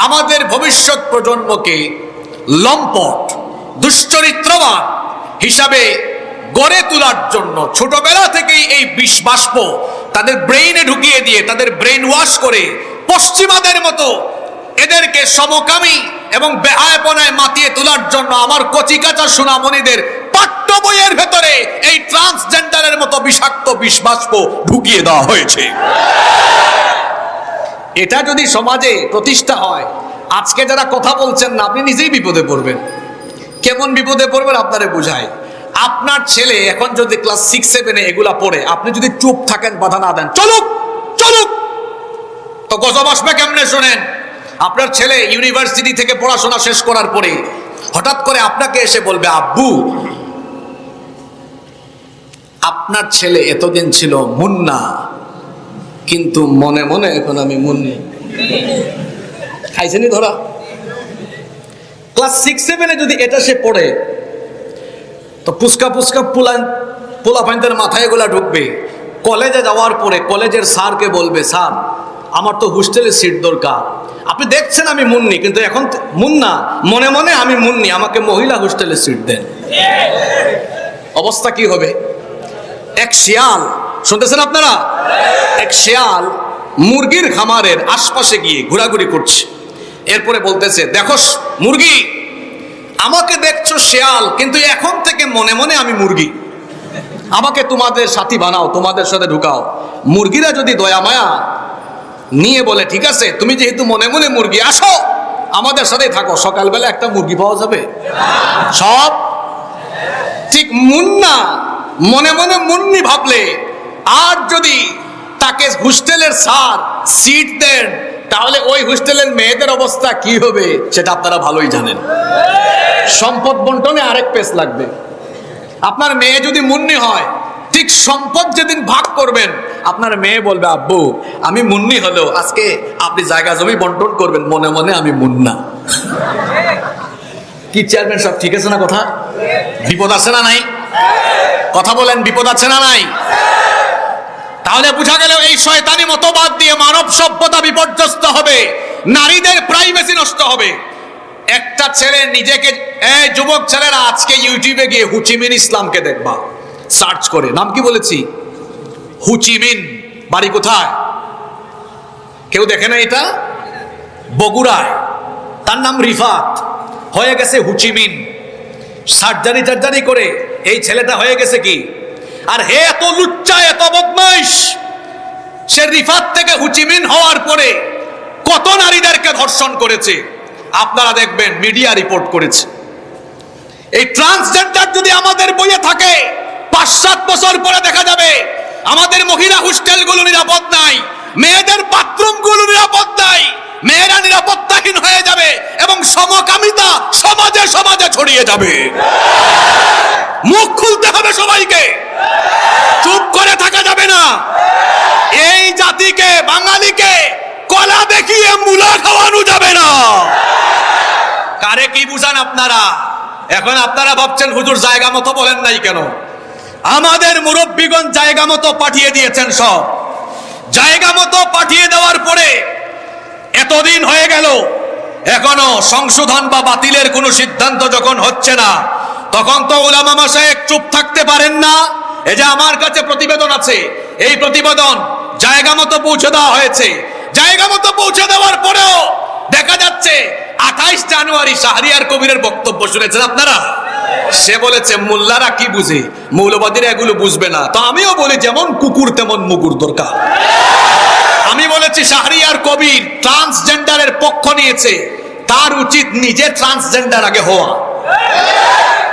আমাদের ভবিষ্যৎ প্রজন্মকে লম্পট, দুশ্চরিত্রবান হিসাবে গড়ে তোলার জন্য ছোটবেলা থেকেই এই বিষ বাষ্প তাদের ব্রেইনে ঢুকিয়ে দিয়ে, তাদের ব্রেইন ওয়াশ করে পশ্চিমাদের মতো এদেরকে সমকামী এবং বেহায়াপনায় মাতিয়ে তোলার জন্য আমার কচিকাঁচা সোনামণিদের পাঠ্য বইয়ের ভেতরে এই ট্রান্সজেন্ডারের মতো বিষাক্ত বিষবাষ্প ঢুকিয়ে দেওয়া হয়েছে। এটা যদি সমাজে প্রতিষ্ঠা হয়, আজকে যারা কথা বলছেন না, আপনি নিজেই বিপদে পড়বেন। কেমন বিপদে পড়বেন আপনারে বুঝায়। আপনার ছেলে এখন যদি ক্লাস 6-7 এগুলা পড়ে, আপনি যদি চুপ থাকেন, বাধা না দেন, চলুক চলুক, তো গজব আসবে কেমনে শোনেন। আপনার ছেলে ইউনিভার্সিটি থেকে পড়াশোনা শেষ করার পরে হঠাৎ করে আপনাকে এসে বলবে, আব্বু আপনার ছেলে এতদিন ছিল মুন্না, কিন্তু মনে মনে এখন আমি মুন্নি। খাইছেনি ধরা? ক্লাস 6-7 যদি এটা সে পড়ে, তো পুচকা পুচকা পোলা পাইনদের মাথায় এগুলা ঢুকবে। কলেজে যাওয়ার পরে কলেজের স্যারকে বলবে, স্যার আমার তো হোস্টেলে সিট দরকার, আপনি দেখছেন আমি মুন্নি, কিন্তু এখন মুন্না, মনে মনে আমি মুন্নি, আমাকে মহিলা হোস্টেলে সিট দেন। অবস্থা কি হবে? এক শিয়াল, শুনতেছেন আপনারা, এক শিয়াল মুরগির খামারের আশপাশে গিয়ে ঘোরাঘুরি করছে। এরপরে বলতেছে, দেখো মুরগি, আমাকে দেখছো শিয়াল, কিন্তু এখন থেকে মনে মনে আমি মুরগি, আমাকে তোমাদের সাথী বানাও, তোমাদের সাথে ঢুকাও। মুরগিরা যদি দয়া মায়া নিয়ে বলে, ঠিক আছে তুমি যেহেতু মনে মনে মুরগি, আসো আমাদের সাথে থাকো, সকালবেলা একটা মুরগি পাওয়া যাবে সব। ঠিক মুন্না মনে মনে মুন্নি ভাবলে, আর যদি তাকে হোস্টেলের স্যার সিট দেন, তাহলে ওই হোস্টেলের মেয়েদের অবস্থা কি হবে সেটা আপনারা ভালোই জানেন। সম্পদ বন্টনে আরেক পেস লাগবে। আপনার মেয়ে যদি মুন্নি হয়, ঠিক সম্পদ যেদিন ভাগ করবেন, আপনার মেয়ে বলবে, আব্বু আমি মুন্নি হলেও আজকে আপনি জায়গা জমি বন্টন করবেন, মনে মনে আমি মুন্না। কি চেয়ারম্যান সব ঠিক আছে না? কথা বিপদ আছে না নাই? কথা বলেন, বিপদ আছে না নাই? তাহলে বোঝা গেল এই শয়তানি মতবাদ দিয়ে মানব সভ্যতা বিপর্যস্ত হবে, নারীদের প্রাইভেসি নষ্ট হবে। একটা ছেলে নিজেকে, এই যুবক ছেলেরা আজকে ইউটিউবে গিয়ে হুচিমিন ইসলামকে দেখবা, সার্চ করে, নাম কি বলেছি? হুচিমিন, বাড়ি কোথায়? কেউ দেখে না এটা? বগুড়ায়। তার নাম রিফাত, হয়ে গেছে হুচিমিন। সার্জারি করে এই ছেলেটা হয়ে গেছে কি? আর হে এত লুচ্চা, এত বদমাইশ, সে রিফাত থেকে হুচিমিন হওয়ার পরে কত নারীদেরকে ধর্ষণ করেছে আপনারা দেখবেন, মিডিয়া রিপোর্ট করেছে। এই ট্রান্সজেন্ডার যদি আমাদের বইয়ে থাকে, 5-7 বছর পরে দেখা যাবে আমাদের মহিলা হোস্টেলগুলো নিরাপদ নাই, মেয়েদের বাথরুমগুলো নিরাপদ নাই, মেয়েরা নিরাপত্তাহীন হয়ে যাবে এবং সমকামিতা সমাজে সমাজে ছড়িয়ে যাবে। মুখ খুলতে হবে সবাইকে, চুপ করে থাকা যাবে না। এই জাতিকে, বাঙালিকে কলা দেখিয়ে মূলা খাওয়ানো যাবে না। কারে কি বুঝান আপনারা? এখন আপনারা ভাবছেন হুজুর জায়গা মতো বলেন নাই কেন? আমাদের মুরব্বীগণ জায়গা মতো পাঠিয়ে দিয়েছেন, সব জায়গা মতো পাঠিয়ে দেওয়ার পরে এতদিন হয়ে গেল, এখনো সংশোধন বা বাতিলের কোনো সিদ্ধান্ত যখন হচ্ছে না, তখন তো উলামা মাশায়েখ চুপ থাকতে পারেন না। এই যে আমার কাছে প্রতিবেদন আছে, এই প্রতিবেদন জায়গা মতো পৌঁছে দেওয়া হয়েছে। জায়গা মতো পৌঁছে দেওয়ার পরেও দেখা যাচ্ছে 28 জানুয়ারি শাহরিয়ার কবিরের বক্তব্য শুনেছেন আপনারা? সে বলেছে মোল্লারা কি বুঝে, মৌলবাদীরা এগুলো বুঝবে না। তো আমিও বলি যেমন কুকুর তেমন মুগুর দরকার। আমি বলেছি শাহরিয়ার কবির ট্রান্সজেন্ডারের পক্ষ নিয়েছে, তার উচিত নিজে ট্রান্সজেন্ডার আগে হওয়া।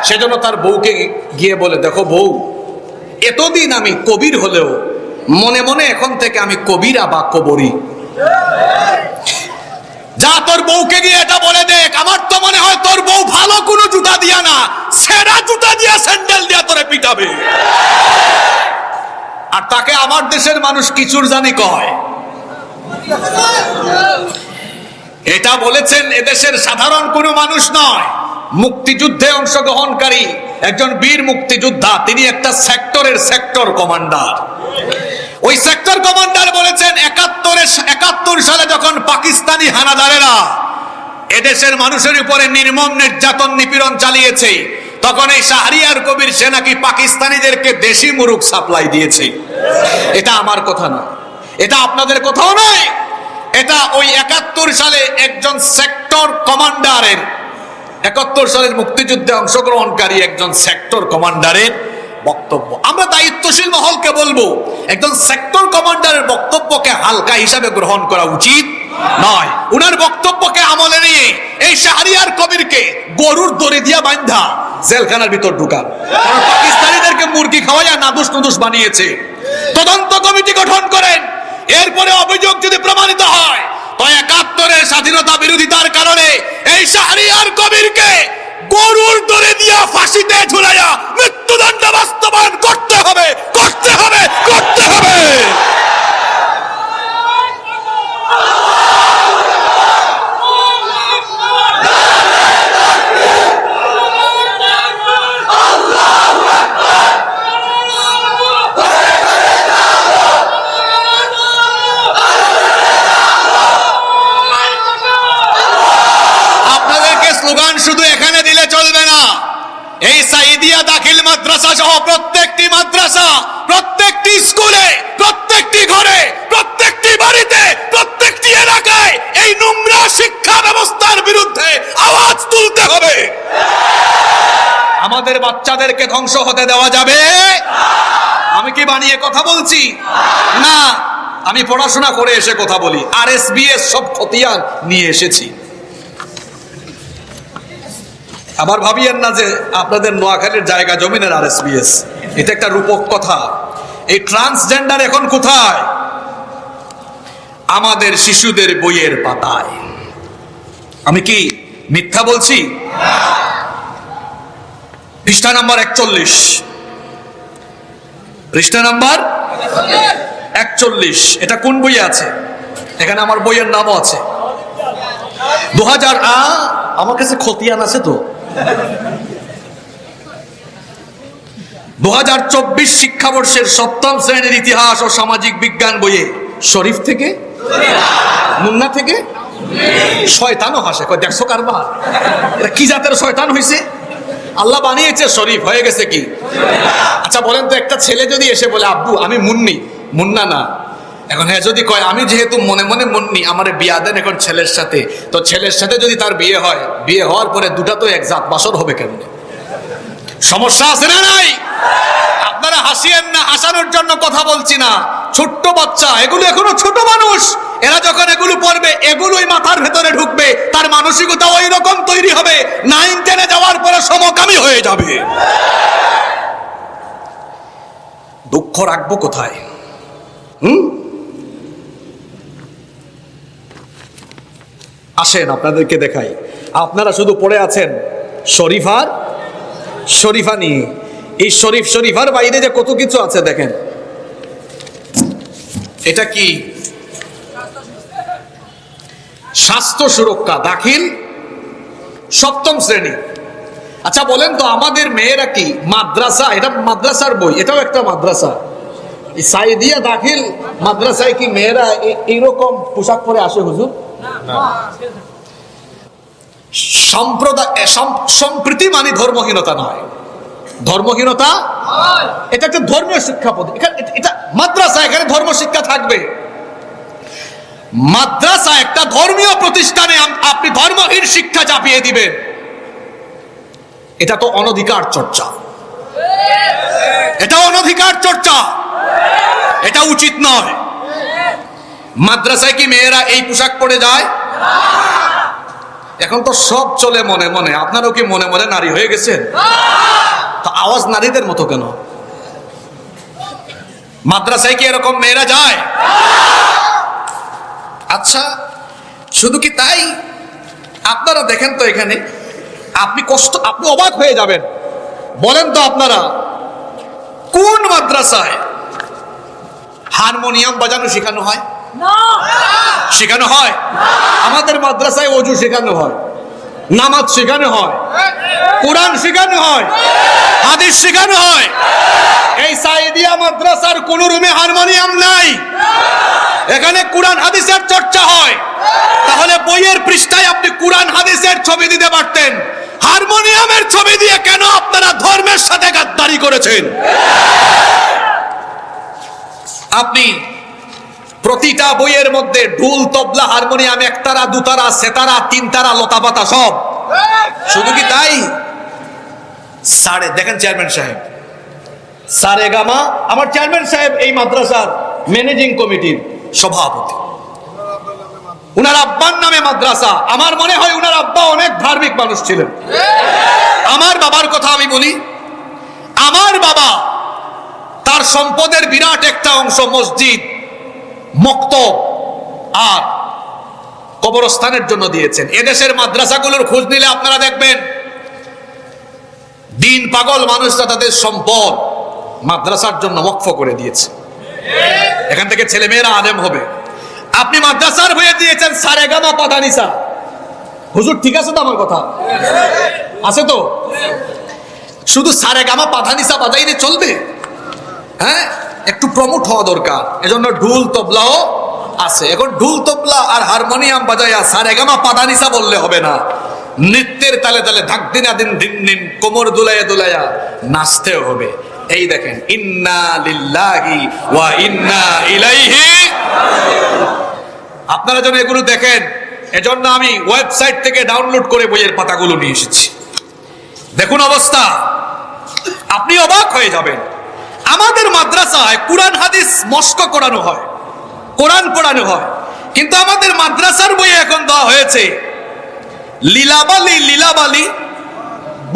সেজন্য তার বউকে গিয়ে বলে, দেখো বউ, এতদিন আমি কবির হলেও মনে মনে এখন থেকে আমি কবিরা বা কবরী। যা তোর বউকে গিয়ে এটা বলে দেখ, আমার তো মনে হয় তোর বউ ভালো কোনো জুতা দিয়া না, সেরা জুতা দিয়া স্যান্ডেল দিয়া তোরে পিটাবে। আর তাকে আমার দেশের মানুষ কিচুর জানি কয়। এটা বলেছেন এদেশের সাধারণ কোনো মানুষ নয়, মুক্তিযুদ্ধে অংশগ্রহণকারী একজন বীর মুক্তিযোদ্ধা, তিনি একটা সেক্টরের সেক্টর কমান্ডার। ওই সেক্টর কমান্ডার বলেছেন 71 সালে যখন পাকিস্তানি হানাদারেরা এদেশের মানুষের উপরে নির্মম নির্যাতন নিপীড়ন চালিয়েছে, তখন এই শাহরিয়ার কবির সে নাকি পাকিস্তানিদেরকে দেশি মুরগ সাপ্লাই দিয়েছে। এটা আমার কথা নয়, এটা আপনাদের কথাও নয়, এটা ওই 71 সালে একজন সেক্টর কমান্ডারের, 71 সালের মুক্তিযুদ্ধে অংশগ্রহণকারী একজন সেক্টর কমান্ডারের বক্তব্য। আমরা দায়িত্বশীল মহলকে বলবো, একজন সেক্টর কমান্ডারের বক্তব্যকে হালকা হিসাবে গ্রহণ করা উচিত নয়। উনার বক্তব্যকে আমলে নিয়ে এই শাহরিয়ার কবিরকে গরুর দড়ি দিয়া বাঁধা জেলখানার ভিতর ঢুকান। কারণ পাকিস্তানিদেরকে মুরগি খাওয়াইয়া নাদুস নুদুস বানিয়েছে। তদন্ত কমিটি গঠন করেন, এরপরে অভিযোগ যদি প্রমাণিত হয় তো 71-এর স্বাধীনতা বিরোধিতার কারণে এই শাহরিয়ার কবিরকে গরুর দড়ি দিয়া ফাঁসিতে ঝুলাইয়া মৃত্যুদণ্ড বাস্তবায়ন করতে হবে, করতে হবে, করতে হবে। স্লোগান শুধু এখানে দিলে চলবে না, এই সাইদিয়া দাখিল মাদ্রাসা সহ প্রত্যেকটি মাদ্রাসা, প্রত্যেকটি স্কুলে, প্রত্যেকটি ঘরে, প্রত্যেকটি বাড়িতে, প্রত্যেকটি এলাকায় এই নোংরা শিক্ষা ব্যবস্থার বিরুদ্ধে আওয়াজ তুলতে হবে। আমাদের বাচ্চাদেরকে ধ্বংস হতে দেওয়া যাবে। আমি কি বানিয়ে কথা বলছি? না, আমি পড়াশোনা করে এসে কথা বলি। RSBS সব খতিয়ান নিয়ে এসেছি। আবার ভাবিয়েন না যে আপনাদের নোয়াখালীর জায়গা জমিনের RSBS, এটা একটা রূপক কথা। এই ট্রান্সজেন্ডার এখন কোথায়? আমাদের শিশুদের বইয়ের পাতায়। আমি কি মিথ্যা বলছি? পৃষ্ঠা নাম্বার 41, পৃষ্ঠা নাম্বার 41। এটা কোন বইয়ে আছে? এখানে আমার বইয়ের নামও আছে। 2000 আমার কাছে খতিয়ান আছে তো। 2024 শিক্ষাবর্ষের 7ম শ্রেণীর ইতিহাস ও সামাজিক বিজ্ঞান বইয়ে শরীফ থেকে, মুন্না থেকে শয়তানও হাসে, কয় দেখছো কারবার, এটা কি জাতের শয়তান হইছে? আল্লাহ বানিয়েছে শরীফ, হয়ে গেছে কি? আচ্ছা বলেন তো, একটা ছেলে যদি এসে বলে আব্বু আমি মুন্নি, মুন্না না। এখন হ্যাঁ যদি কয় আমি যেহেতু মনে মনে মুন্নি, আমার বিয়া দেন এখন ছেলের সাথে, তো ছেলের সাথে যদি তার বিয়ে হয়, বিয়ে হওয়ার পরে দুটা তো এক জাত, বাসর হবে কেমনে? সমস্যা আছে না নাই? আপনারা হাসিয়েন না, হাসানোর জন্য কথা বলছি না। ছোট্ট বাচ্চা, এগুলো এখনো ছোট মানুষ, এরা যখন এগুলো পড়বে এগুলোই মাথার ভেতরে ঢুকবে, তার মানসিকতা ওই রকম তৈরি হবে, 9-10-এ যাওয়ার পরে সমকামী হয়ে যাবে। দুঃখ রাখবো কোথায়? আসেন আপনাদেরকে দেখাই। আপনারা শুধু পড়ে আছেন শরীফার শরীফা নিয়ে। এই শরীফ শরীফার বাইরে যে কত কিছু আছে দেখেন। এটা কি? স্বাস্থ্য সুরক্ষা দাখিল 7ম শ্রেণী। আচ্ছা বলেন তো, আমাদের মেয়েরা কি মাদ্রাসা, এটা মাদ্রাসার বই, এটাও একটা মাদ্রাসা, সাইদিয়া দাখিল মাদ্রাসায় কি মেয়েরা এইরকম পোশাক পরে আসে হুজুর? সম্প্রীতি মানে ধর্মহীনতা নয়, ধর্মহীনতা এটা একটা ধর্মীয় শিক্ষা পদ্ধতি। এটা মাদ্রাসা, এখানে ধর্ম শিক্ষা থাকবে। মাদ্রাসা একটা ধর্মীয় প্রতিষ্ঠানে আপনি ধর্মহীন শিক্ষা চাপিয়ে দিবেন, এটা তো অনধিকার চর্চা, এটা অনধিকার চর্চা, এটা উচিত নয়। মাদ্রাসায় কি মেয়েরা এই পোশাক পরে যায়? এখন তো সব চলে মনে মনে, আপনারও কি মনে মনে নারী হয়ে গেছেন? তো আওয়াজ নারীদের মতো কেন? মাদ্রাসায় কি এরকম মেয়েরা যায়? আচ্ছা, শুধু কি তাই? আপনারা দেখেন তো এখানে, আপনি অবাক হয়ে যাবেন। বলেন তো আপনারা, কোন মাদ্রাসায় হারমোনিয়াম বাজানো শেখানো হয়? শেখানো হয়? আমাদের মাদ্রাসায় ওযু শেখানো হয়, নামাজ শেখানো হয়, কোরআন শেখানো হয়, হাদিস শেখানো হয়। এই সাইদিয়া মাদ্রাসার কোন রুমে হারমোনিয়াম নাই, এখানে কোরআন হাদিসের চর্চা হয়। তাহলে বইয়ের পৃষ্ঠায় আপনি কোরআন হাদিসের ছবি দিতে পারতেন, হারমোনিয়ামের ছবি দিয়ে কেন আপনারা ধর্মের সাথে গাদ্দারি করেছেন? আপনি প্রতিটা বইয়ের মধ্যে ঢোল, তবলা, হারমোনিয়াম, একতারা, দুতারা, সেতারা, তিনতারা, লতাপাতা সব। শুধু কি তাই? দেখেন চেয়ারম্যান সাহেব, সারেগামা, আমার চেয়ারম্যান সাহেব এই মাদ্রাসার ম্যানেজিং কমিটির সভাপতি, উনার আব্বার নামে মাদ্রাসা। আমার মনে হয় উনার আব্বা অনেক ধার্মিক মানুষ ছিলেন। আমার বাবার কথা আমি বলি, আমার বাবা তার সম্পদের বিরাট একটা অংশ মসজিদ, মক্তব আর কবরস্থানের জন্য দিয়েছেন। এদেশের মাদ্রাসাগুলোর খোঁজ নিলে আপনারা দেখবেন, দিন পাগল মানুষরা তাদের সম্পদ মাদ্রাসার জন্য ওয়াকফ করে দিয়েছে। এখান থেকে ছেলে মেয়েরা আলেম হবে। আপনি মাদ্রাসার হয়ে দিয়েছেন সারেগামা পাদানিসা। হুজুর ঠিক আছে তো? আমার কথা আছে তো? শুধু সারেগামা পাদানিসা বাজাইলে চলবে? হ্যাঁ, একটু প্রমোট হওয়া দরকার। এজন্য ঢোল তবলাও আছে। এখন ঢোল তবলা আর হারমোনিয়াম বাজাইয়া সারেগামা পাদানিসা বললে হবে না, নৃত্যের তালে তালে ধাক দিনা দিন দিন দিন কোমর দুলাইয়া দুলাইয়া নাচতেও হবে। এই দেখেন, ইন্না লিল্লাহি ওয়া ইন্না ইলাইহি। আপনারা যেন এগুলো দেখেন, এজন্য আমি ওয়েবসাইট থেকে ডাউনলোড করে বইয়ের পাতাগুলো নিয়ে এসেছি। দেখুন অবস্থা, আপনি অবাক হয়ে যাবেন। আমাদের মাদ্রাসায় কোরআন হাদিস মস্ক করানো হয়, কোরআন পড়ানো হয়, কিন্তু আমাদের মাদ্রাসার বইয়ে এখন দেওয়া হয়েছে লীলাবালি লীলাবালি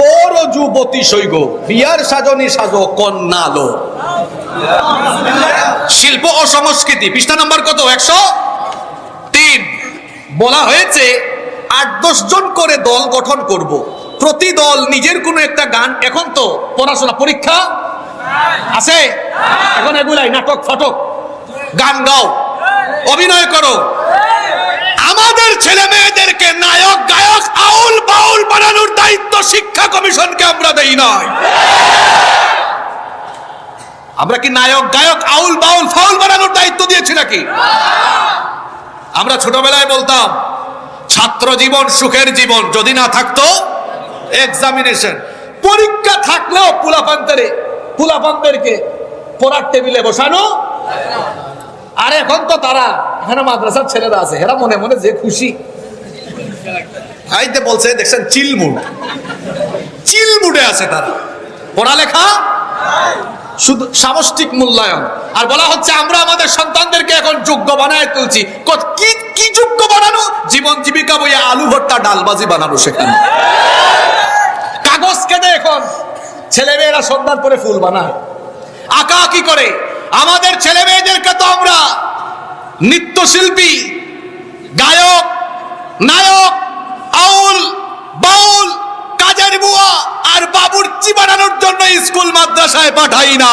বড় যুবতী সৈগ, বিয়ার সাজনি সাজো কন্যালো। শিল্প ও সংস্কৃতি, পৃষ্ঠা নাম্বার কত? 103। বলা হয়েছে 8-10 জন করে দল গঠন করব, প্রতি দল নিজের কোনো একটা গান। এখন তো পড়াশোনা পরীক্ষা আছে, এখন এগুলাই নাটক ফাটক, গান গাও, অভিনয় করো। আমাদের ছেলে মেয়েদেরকে নায়ক গায়ক আউল বাউল বানানোর দায়িত্ব শিক্ষা কমিশনকে আমরা দেই নাই। আমরা কি নায়ক গায়ক আউল বাউল ফাউল বানানোর দায়িত্ব দিয়েছি নাকি? আমরা ছোটবেলায় বলতাম ছাত্র জীবন সুখের জীবন, যদি না থাকতো এক্সামিনেশন। পরীক্ষা থাকলেও পুলাপানদেরকে পড়ার টেবিলে বসানো। আর এখন তো তারা, এখানে মাদ্রাসার ছেলেরা আছে, এরা মনে মনে যে খুশি আইতে বলছে, দেখছেন চিলমুডে আছে তারা। পড়ালেখা শুধু সামষ্টিক মূল্যায়ন। আর বলা হচ্ছে আমরা আমাদের সন্তানদেরকে এখন যোগ্য বানায় তুলছি। কি যোগ্য বানানো? জীবন জীবিকা বইয়ে আলু ভর্তা ডালবাজি বানানো শেখানো। কাগজ কেটে এখন ছেলে মেয়েরা সন্ধান করে ফুল বানায়, আঁকা কি করে। আমাদের ছেলে মেয়েদেরকে তো আমরা নৃত্যশিল্পী, গায়ক, নায়ক, আউল বাউল, কাজের বুয়া আর বাবুর্চি বানানোর জন্য স্কুল মাদ্রাসায় পাঠাই না।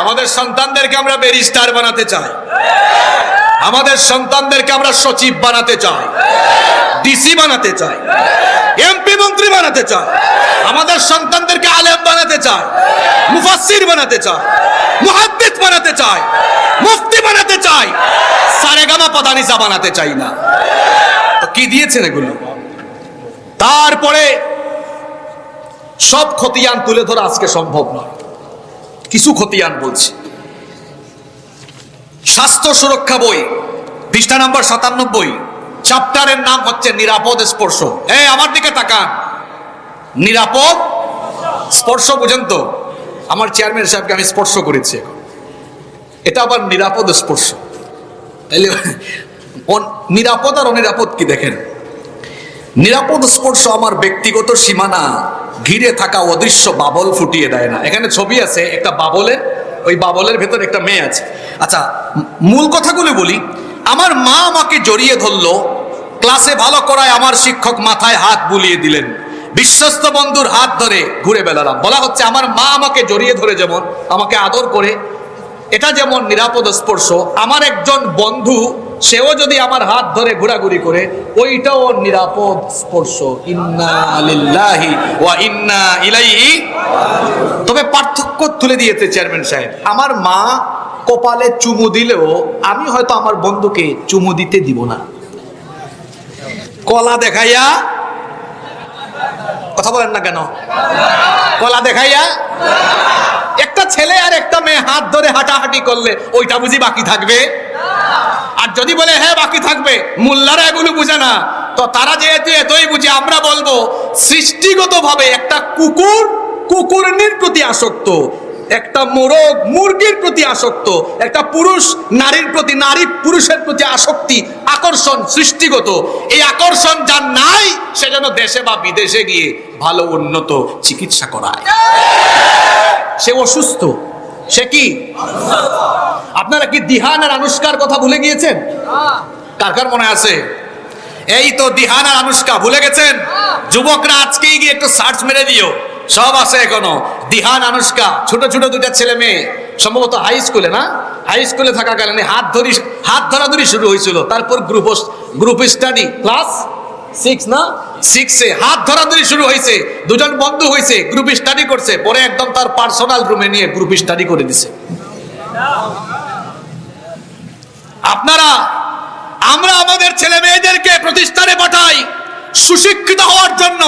আমাদের সন্তানদেরকে আমরা ব্যারিস্টার বানাতে চাই, আমাদের সন্তানদেরকে আমরা সচিব বানাতে চাই, ডিসি বানাতে চাই, এমপি মন্ত্রী বানাতে চাই, আমাদের সন্তানদেরকে আলেম বানাতে চাই, মুফাসসির বানাতে চাই, মুহাদ্দিস বানাতে চাই, মুফতি বানাতে চাই, সারেগামা পাদানিসা বানাতে চাই না। তো কি দিয়েছেন এগুলো? তারপরে সব খতিয়ান তুলে ধরা আজকে সম্ভব নয়, কিছু খতিয়ান বলছি। স্বাস্থ্য সুরক্ষা বই, পৃষ্ঠা নাম্বার 97, চ্যাপ্টারের নাম হচ্ছে নিরাপদ স্পর্শ। আমার দিকে তাকান। নিরাপদ স্পর্শ বুঝেন তো? আমার চেয়ারম্যান সাহেবকে আমি স্পর্শ করেছি, এটা আবার নিরাপদ স্পর্শ। তাইলে নিরাপদ আর অনিরাপদ কি দেখেন। নিরাপদ স্পর্শ আমার ব্যক্তিগত সীমানা ঘিরে থাকা অদৃশ্য বাবল ফুটিয়ে দেয় না। এখানে ছবি আছে একটা বাবলের, ওই বাবলের ভেতর একটা মেয়ে আছে। আচ্ছা, মূল কথাগুলো বলি। আমার মা আমাকে জড়িয়ে ধরলো, ক্লাসে ভালো করায় আমার শিক্ষক মাথায় হাত বুলিয়ে দিলেন, বিশ্বস্ত বন্ধুর হাত ধরে ঘুরে বেড়ালাম। বলা হচ্ছে আমার মা আমাকে জড়িয়ে ধরে যেমন আমাকে আদর করে, এটা যেমন নিরাপদ স্পর্শ, আমার একজন বন্ধু সেও যদি আমার হাত ধরে ঘোরাঘুরি করে, ওইটাও নিরাপদ স্পর্শ। ইন্না লিল্লাহি ওয়া ইন্না ইলাইহি। তবে পার্থক্য তুলে দিয়েছে চেয়ারম্যান সাহেব। আমার মা কপালে চুমু দিলেও আমি হয়তো আমার বন্ধুকে চুমু দিতে দিব না। কলা দেখাইয়া, কথা বলেন না কেন? কলা দেখাইয়া একটা ছেলে আর একটা মেয়ে হাত ধরে হাঁটাহাঁটি করলে ওইটা বুঝি বাকি থাকবে? আর যদি বলে হ্যাঁ বাকি থাকবে, মোল্লারা এগুলো বুঝে না, তো তারা যেহেতু এতই বুঝে, আমরা বলবো সৃষ্টিগতভাবে একটা কুকুর কুকুরনির প্রতি আসক্ত, একটা মোরগ মুরগির প্রতি আসক্ত, একটা পুরুষ নারীর প্রতি, নারী পুরুষের প্রতি আসক্তি, আকর্ষণ সৃষ্টিগত। এই আকর্ষণ যার নাই সে যেন দেশে বা বিদেশে গিয়ে ভালো উন্নত চিকিৎসা করায়। সে অসুস্থ, সে কি? আপনারা কি দিহান আর আনুষ্কার কথা ভুলে গিয়েছেন? কার কার মনে আছে? এই তো দিহান আর আনুষ্কা ভুলে গেছেন? যুবকরা আজকেই গিয়ে একটু সার্চ মেরে দিও, সব আছে এখনো। দিহান আনুষ্কা, ছোট ছোট দুইটা ছেলে মেয়ে, সম্ভবত হাই স্কুলে, না হাই স্কুলে থাকাকালীন হাত ধরাধরি শুরু হয়েছিল। তারপর গ্রুপ স্টাডি, ক্লাস 6 না 6-এ হাত ধরাধরি শুরু হয়েছে। দুজন বন্ধু হয়েছে, গ্রুপ স্টাডি করছে, পরে একদম তার পার্সোনাল রুমে নিয়ে গ্রুপ স্টাডি করে দিছে। আমরা আমাদের ছেলে মেয়েদেরকে প্রতিষ্ঠানে পাঠাই সুশিক্ষিত হওয়ার জন্য।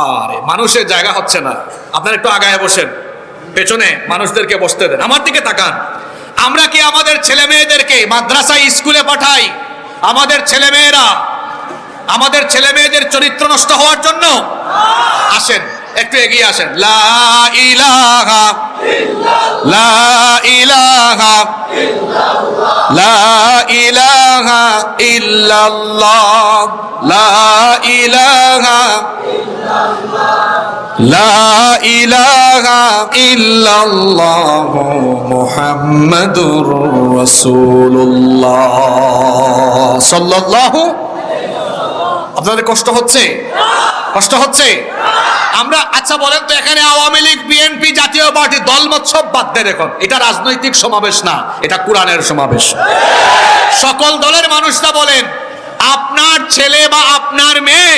আরে মানুষের জায়গা হচ্ছে না, আপনারা একটু আগায় বসেন, পেছনে মানুষদেরকে বসতে দেন। আমার দিকে তাকান। আমরা কি আমাদের ছেলে মেয়েদেরকে মাদ্রাসায় স্কুলে পাঠাই আমাদের ছেলে মেয়েদের চরিত্র নষ্ট হওয়ার জন্য? আসেন একটু এগিয়ে আসেন। লা ইলাহা ইল্লাল্লাহ, লা ইলাহা ইল্লাল্লাহ, লা ইলাহা ইল্লাল্লাহ, লা ইলাহা ইল্লাল্লাহ, লা ইলাহা ইল্লাল্লাহ মুহাম্মাদুর রাসূলুল্লাহ সাল্লাল্লাহু। আপনাদের কষ্ট হচ্ছে? কষ্ট হচ্ছে? আমরা আচ্ছা বলেন তো, এখানে আওয়ামী লীগ, বিএনপি, জাতীয় পার্টি দলমত সব বাদ দেন। এখন এটা রাজনৈতিক সমাবেশ না, এটা কোরআনের সমাবেশ। সকল দলের মানুষরা বলেন, আপনার ছেলে বা আপনার মেয়ে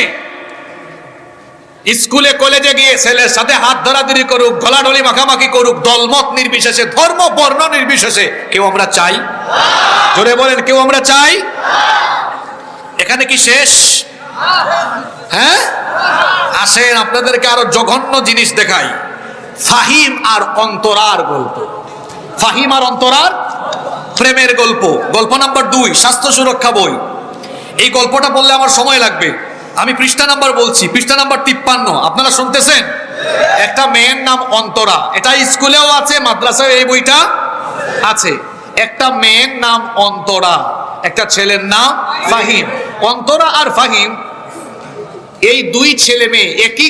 স্কুলে কলেজে গিয়ে ছেলের সাথে হাত ধরাধরি করুক, গলাডলি মাখামাখি করুক, দলমত নির্বিশেষে, ধর্ম বর্ণ নির্বিশেষে, কেউ আমরা চাই? জোরে বলেন, কেউ আমরা চাই? এখানে কি শেষ? হ্যাঁ, আসেন আপনাদেরকে আরো জঘন্য জিনিস দেখাই। ফাহিম আর অন্তরার গল্প। ফাহিম আর অন্তরার প্রেমের গল্প। গল্প নাম্বার 2, স্বাস্থ্য সুরক্ষা বই। এই গল্পটা বললে আমার সময় লাগবে, আমি পৃষ্ঠা নাম্বার বলছি, পৃষ্ঠা নাম্বার 53। আপনারা শুনতেছেন? একটা মেয়ের নাম অন্তরা, এটা স্কুলেও আছে, মাদ্রাসায় এই বইটা আছে। একটা মেয়ের নাম অন্তরা, একটা ছেলের নাম ফাহিম। অন্তরা আর ফাহিম এই দুই ছেলে মেয়ে একই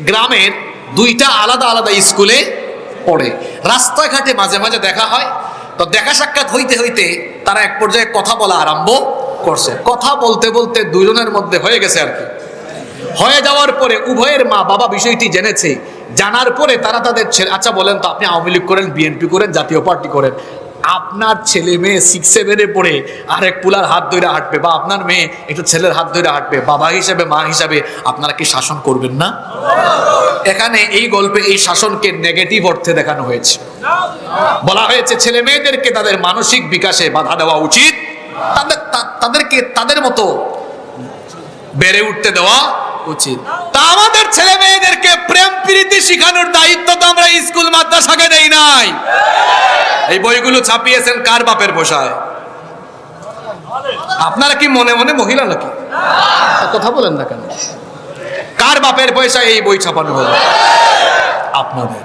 গ্রামের, দুইটা আলাদা আলাদা স্কুলে পড়ে। রাস্তাঘাটে মাঝে মাঝে দেখা হয়, তো দেখা সাক্ষাৎ হইতে হইতে তারা এক পর্যায়ে কথা বলা আরম্ভ করছে। কথা বলতে বলতে দুজনের মধ্যে হয়ে গেছে আর কি। হয়ে যাওয়ার পরে উভয়ের মা বাবা বিষয়টি জেনেছে। জানার পরে তারা তাদের ছেলে, আচ্ছা বলেন তো, আপনি আওয়ামী লীগ করেন, বিএনপি করেন, জাতীয় পার্টি করেন, আপনার ছেলে মেয়ে 6-7-এ পড়ে আরেক পুলার হাত ধরে হাঁটবে, বা আপনার মেয়ে একটু ছেলের হাত ধরে হাঁটবে, বাবা হিসেবে মা হিসাবে আপনারা কি শাসন করবেন না? এখানে এই গল্পে এই শাসনকে নেগেটিভ অর্থে দেখানো হয়েছে। বলা হয়েছে ছেলে মেয়েদেরকে তাদের মানসিক বিকাশে বাধা দেওয়া উচিত, তাদেরকে তাদের মতো বেড়ে উঠতে দেওয়া উচিত। তা আমাদের ছেলে মেয়েদেরকে প্রেম প্রীতি শিখানোর দায়িত্ব তো আমরা স্কুল মাদ্রাসাকে দেই নাই। এই বইগুলো ছাপিয়েছেন কার বাপের পয়সায়? আপনারা কি মনে মনে মহিলা নাকি? কথা বলেন না কেন? কার বাপের পয়সায় এই বই ছাপানো হলো? আপনাদের।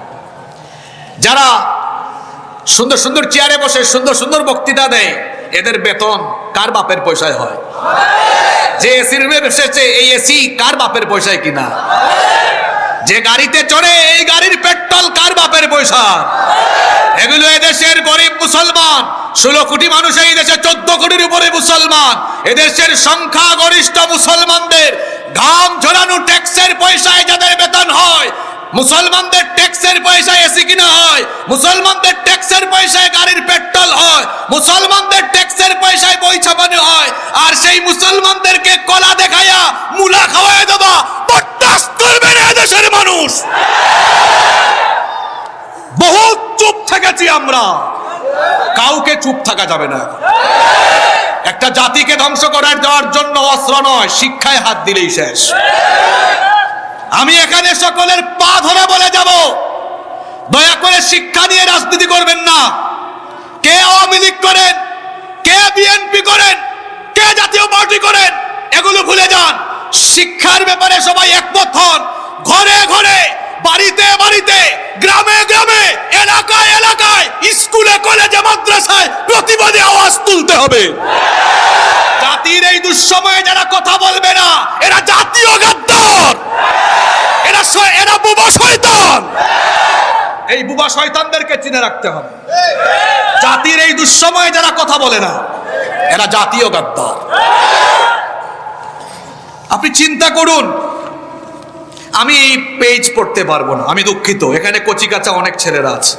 যারা সুন্দর সুন্দর চেয়ারে বসে সুন্দর সুন্দর বক্তৃতা দেয়, এদের বেতন কার বাপের পয়সায় হয়? যে এসির রুমে বসেছে, এই এসি কার বাপের পয়সায় কিনা? যে গাড়িতে চড়ে, এই গাড়ির পেট্রোল কার বাপের পয়সা? এগুলো এদেশের গরিব মুসলমান, 16 কোটি মানুষ, এই দেশে 14 কোটির উপরে মুসলমান, এদেশের সংখ্যাগরিষ্ঠ মুসলমানদের ঘাম ঝরানো ট্যাক্সের পয়সায় যাদের বেতন হয়, মুসলমানদের ট্যাক্সের পয়সায় এসি কিনা হয়, মুসলমানদের ট্যাক্সের পয়সায় গাড়ির পেট্রোল হয়, মুসলমানদের ট্যাক্সের পয়সায় বই ছাপানো হয়, আর সেই মুসলমানদেরকে কলা দেখাইয়া মুলা খাওয়ায় দেবা বরদাস্ত করবে না এদেশের মানুষ। বহুত চুপ থেকেছি আমরা, কাউকে চুপ থাকা যাবে না। একটা জাতিকে ধ্বংস করার দেওয়ার জন্য অস্ত্র নয়, শিক্ষায় হাত দিলেই শেষ। আমি এখানে সকলের পা ধরে বলে যাব, দয়া করে শিক্ষা নিয়ে রাজনীতি করবেন না। কে আওয়ামী লীগ করেন, কে বিএনপি করেন, কে জাতীয় পার্টি করেন, এগুলো ভুলে যান। শিক্ষার ব্যাপারে সবাই একমত হন। ঘরে ঘরে, বাড়িতে বাড়িতে, গ্রামে গ্রামে, এলাকায় এলাকায়, স্কুলে কলেজে মাদ্রাসায় প্রতিবাদী আওয়াজ তুলতে হবে। জাতির এই দুঃসময়ে যারা কথা বলবে না, এরা জাতীয় গাদ্দার, এরা বুবা শয়তান। এই বুবা শয়তানদেরকে চিনে রাখতে হবে। জাতির এই দুঃসময়ে যারা কথা বলে না, এরা জাতীয় গাদ্দার। আপনি চিন্তা করুন, আমি এই পেজ পড়তে পারবো না, আমি দুঃখিত। এখানে কচিকাচা অনেক ছেলেরা আছে,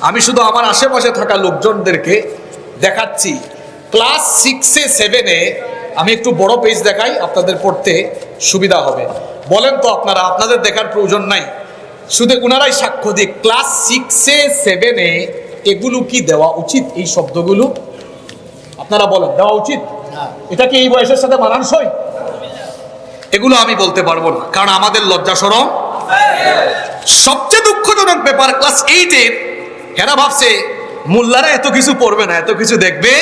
আমি শুধু আমার আশেপাশে থাকা লোকজনদেরকে দেখাচ্ছি। ক্লাস 6-এ 7-এ আমি একটু বড় পেজ দেখাই, আপনাদের পড়তে সুবিধা হবে। বলেন তো আপনারা, আপনাদের দেখার প্রয়োজন নাই, শুধু ওনারাই সাক্ষ্য দিক। ক্লাস 6-এ 7-এ এগুলো কি দেওয়া উচিত? এই শব্দগুলো আপনারা বলেন, দেওয়া উচিত? এটা কি এই বয়সের সাথে মানানসই? এগুলো আমি বলতে পারবো না, কারণ আমাদের লজ্জা শরম। সবচেয়ে দুঃখজনক ব্যাপার, ক্লাস 8-এর এরা ভাবছে মোল্লারা এত কিছু পড়বে না, এত কিছু দেখবে।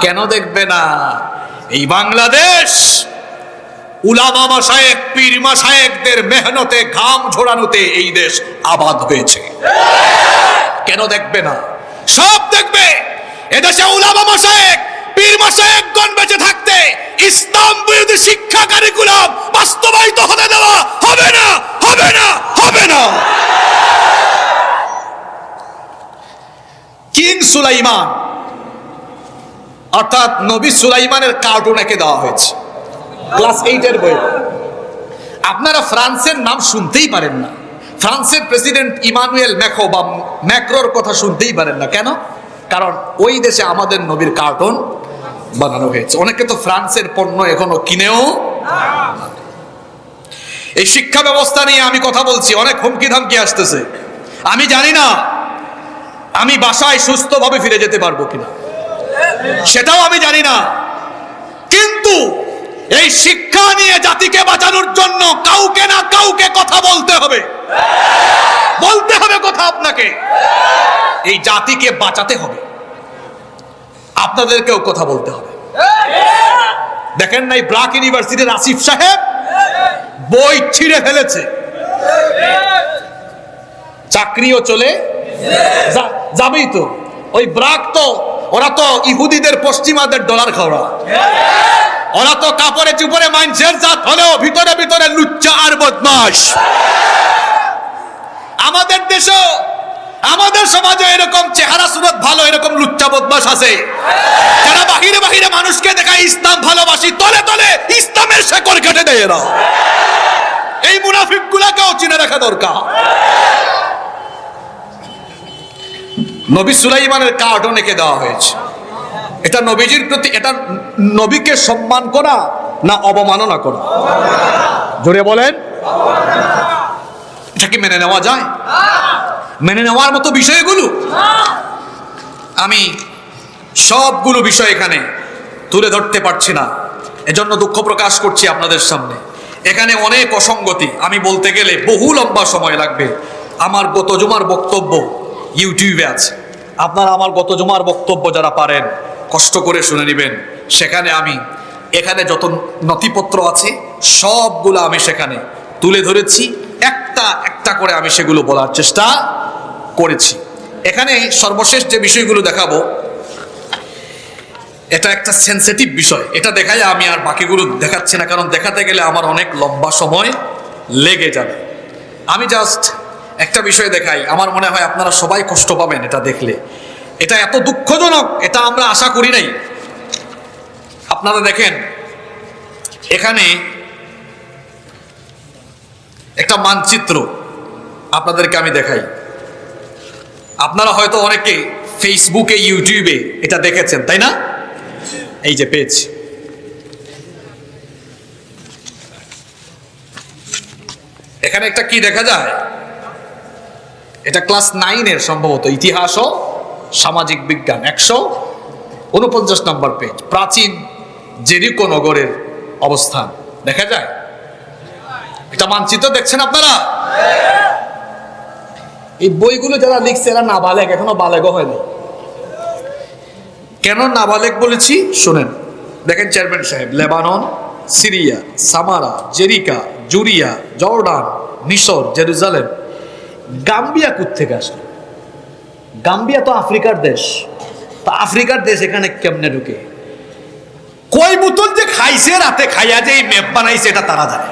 কেন দেখবে না? এই বাংলাদেশ উলামা মাশায়েখ, পীর মাশায়েখদের মেহনতে, ঘাম ঝরানোতে এই দেশ আবাদ হয়েছে। কেন দেখবে না? সব দেখবে। এদেশে উলামা মাশায়েখ, পীর মাশায়েখগণ বেঁচে থাকতে ইসলাম বিরোধী শিক্ষা কারিকুলাম বাস্তবায়িত হতে দেওয়া হবে না, হবে না, হবে না। কিং সুলাইমান অর্থাৎ নবী সুলাইমানের কার্টুন একে দেওয়া হয়েছে ক্লাস 8-এর বই। আপনারা ফ্রান্সের নাম শুনতেই পারেন না, ফ্রান্সের প্রেসিডেন্ট ইমানুয়েল ম্যাক্রো বা ম্যাক্রোর কথা শুনতেই পারেন না। কেন? কারণ ওই দেশে আমাদের নবীর কার্টুন বানানো হয়েছে। অনেকে তো ফ্রান্সের পণ্য এখনো কিনেও। এই শিক্ষা ব্যবস্থা নিয়ে আমি কথা বলছি, অনেক হুমকি ধামকি আসতেছে। আমি জানি না আমি বাসায় সুস্থভাবে ফিরে যেতে পারবো কিনা, সেটাও আমি জানি না। কিন্তু এই শিক্ষা নিয়ে জাতিকে বাঁচানোর জন্য কাউকে না কাউকে কথা বলতে হবে, বলতে হবে কথা। আপনাকে এই জাতিকে বাঁচাতে হবে, আপনাদেরকেও কথা বলতে হবে। দেখেন নাই ব্রাক ইউনিভার্সিটির আসিফ সাহেব বই ছিঁড়ে ফেলেছে, চাকরিও চলে যাবেই তো। ওই ব্রাক তো, ওরা তো ইহুদিদের পশ্চিমাদের ডলার খাওয়া, ওরা তো কাপড়ে চুপড়ে মানুষের জাত হলেও ভিতরে ভিতরে লুচ্চা আর বদমাশ। আমাদের দেশেও, আমাদের সমাজে এরকম চেহারা সুরত ভালো এরকম লুচ্চা বদমাশ আছে, যারা বাহিরে বাহিরে মানুষকে দেখায় ইসলাম ভালোবাসি, তলে তলে ইসলামের শেকড় কেটে দেয় এরা। এই মুনাফিক গুলাকেও চিনে রাখা দরকার। নবী সুলাইমানের কার্টুন এঁকে দেওয়া হয়েছে। এটা নবীজির প্রতি, এটা নবীকে সম্মান করা না অবমাননা করা? জোরে বলেন, এটা কি মেনে নেওয়া যায়? মেনে নেওয়ার মতো বিষয়গুলো আমি সবগুলো বিষয় এখানে তুলে ধরতে পারছি না, এজন্য দুঃখ প্রকাশ করছি আপনাদের সামনে। এখানে অনেক অসঙ্গতি, আমি বলতে গেলে বহু লম্বা সময় লাগবে। আমার গত জুমার বক্তব্য ইউটিউবে আছে, আপনারা আমার গত জুমার বক্তব্য যারা পারেন কষ্ট করে শুনে নেবেন। সেখানে আমি এখানে যত নথিপত্র আছে সবগুলো আমি সেখানে তুলে ধরেছি, একটা একটা করে আমি সেগুলো বলার চেষ্টা করেছি। এখানে সর্বশেষ যে বিষয়গুলো দেখাবো, এটা একটা সেনসিটিভ বিষয়, এটা দেখাই আমি আর বাকিগুলো দেখাচ্ছি না, কারণ দেখাতে গেলে আমার অনেক লম্বা সময় লেগে যাবে। আমি জাস্ট একটা বিষয় দেখাই, আমার মনে হয় আপনারা সবাই কষ্ট পাবেন এটা দেখলে। এটা এত দুঃখজনক, এটা আমরা আশা করি নাই। আপনারা দেখেন এখানে একটা মানচিত্র আপনাদেরকে আমি দেখাই। আপনারা হয়তো অনেকে ফেসবুকে ইউটিউবে এটা দেখেছেন, তাই না? এই যে পেজ, এখানে একটা কি দেখা যায়, এটা ক্লাস 9-এর সম্ভবত ইতিহাস ও সামাজিক বিজ্ঞান 149 নম্বর পেজ। প্রাচীন জেরিকো নগরের অবস্থান দেখা যায়। এটা মানচিত্র দেখছেন আপনারা? এই বইগুলো যারা লিখছে এরা নাবালেগ, এখনো বালেগও হয়নি। কেন নাবালেগ বলেছি শুনেন। দেখেন চেয়ারম্যান সাহেব, লেবানন, সিরিয়া, সামারা, জেরিকা, জুরিয়া, জর্ডান, মিশর, জেরুজালেম। গাম্বিয়া কোত্থেকে আসলো? গাম্বিয়া তো আফ্রিকার দেশ। তো আফ্রিকার দেশ এখানে কেমনে ঢুকে? কই বোতল যে খাইছে রাতে, খাইয়া যে এই ম্যাপ বানাইছে এটা তারা জানে।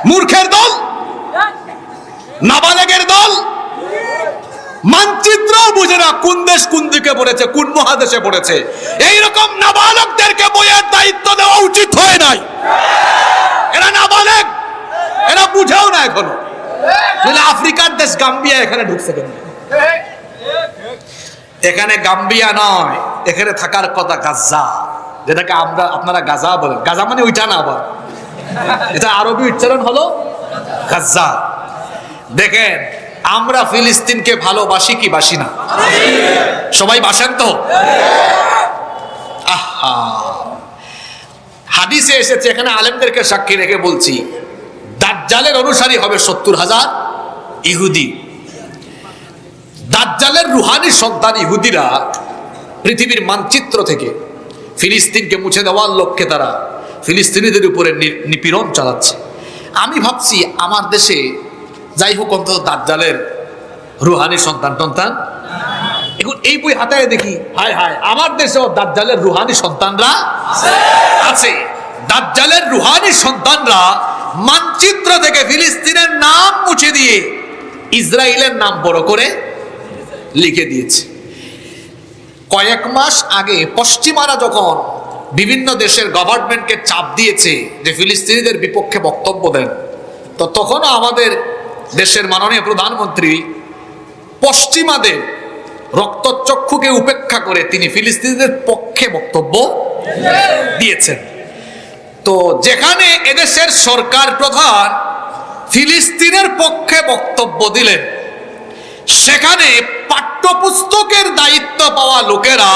মূর্খের দল, নাবালেগের দল, মানচিত্র বুঝে না কোন দেশ কোন দিকে পড়েছে, কোন মহাদেশে পড়েছে। এইরকম নাবালকদেরকে বইয়ের দায়িত্ব দেওয়া উচিত হয় নাই। এরা নাবালেগ, এরা বুঝেও না এখনো। আফ্রিকার দেশ গাম্বিয়া এখানে ঢুকছে কেন? এখানে গাম্বিয়া নয়, এখানে থাকার কথা গাজা, যেটাকে আপনারা গাজা বলেন। গাজা মানে ওইটা না, আবার এটা আরবি উচ্চারণ হলো গাজা। দেখেন আমরা ফিলিস্তিনকে ভালোবাসি কি বাসি না? সবাই বাসেন তো? আহা, হাদিসে এসেছে, এখানে আলেমদেরকে সাক্ষী রেখে বলছি, দাজ্জালের অনুসারী হবে 70,000 ইহুদি। দাজ্জালের রুহানি সন্তান ইহুদিরা পৃথিবীর মানচিত্র থেকে ফিলিস্তিনকে মুছে দেওয়ার লক্ষ্যে তারা ফিলিস্তিনিদের উপরে নিপীড়ন চালাচ্ছে। আমি ভাবছি আমার দেশে যাই হোক অন্তত দাজ্জালের রুহানি সন্তান টন্তান। এখন এই বই হাতায় দেখি, হায় হায়, আমার দেশেও দাজ্জালের রুহানি সন্তানরা আছে। দাজ্জালের রুহানি সন্তানরা মানচিত্র থেকে ফিলিস্তিনের নাম মুছে দিয়ে ইসরায়েলের নাম বড় করে লিখে দিয়েছে। কয়েক মাস আগে পশ্চিমারা যখন বিভিন্ন দেশের গভর্নমেন্টকে চাপ দিয়েছে যে ফিলিস্তিনিদের বিপক্ষে বক্তব্য দেন, তো তখনও আমাদের দেশের মাননীয় প্রধানমন্ত্রী পশ্চিমাদের রক্তচক্ষুকে উপেক্ষা করে তিনি ফিলিস্তিনিদের পক্ষে বক্তব্য দিয়েছেন। তো যেখানে এদেশের সরকার প্রধান ফিলিস্তিনের পক্ষে বক্তব্য দিলেন, সেখানে পাঠ্যপুস্তকের দায়িত্ব পাওয়া লোকেরা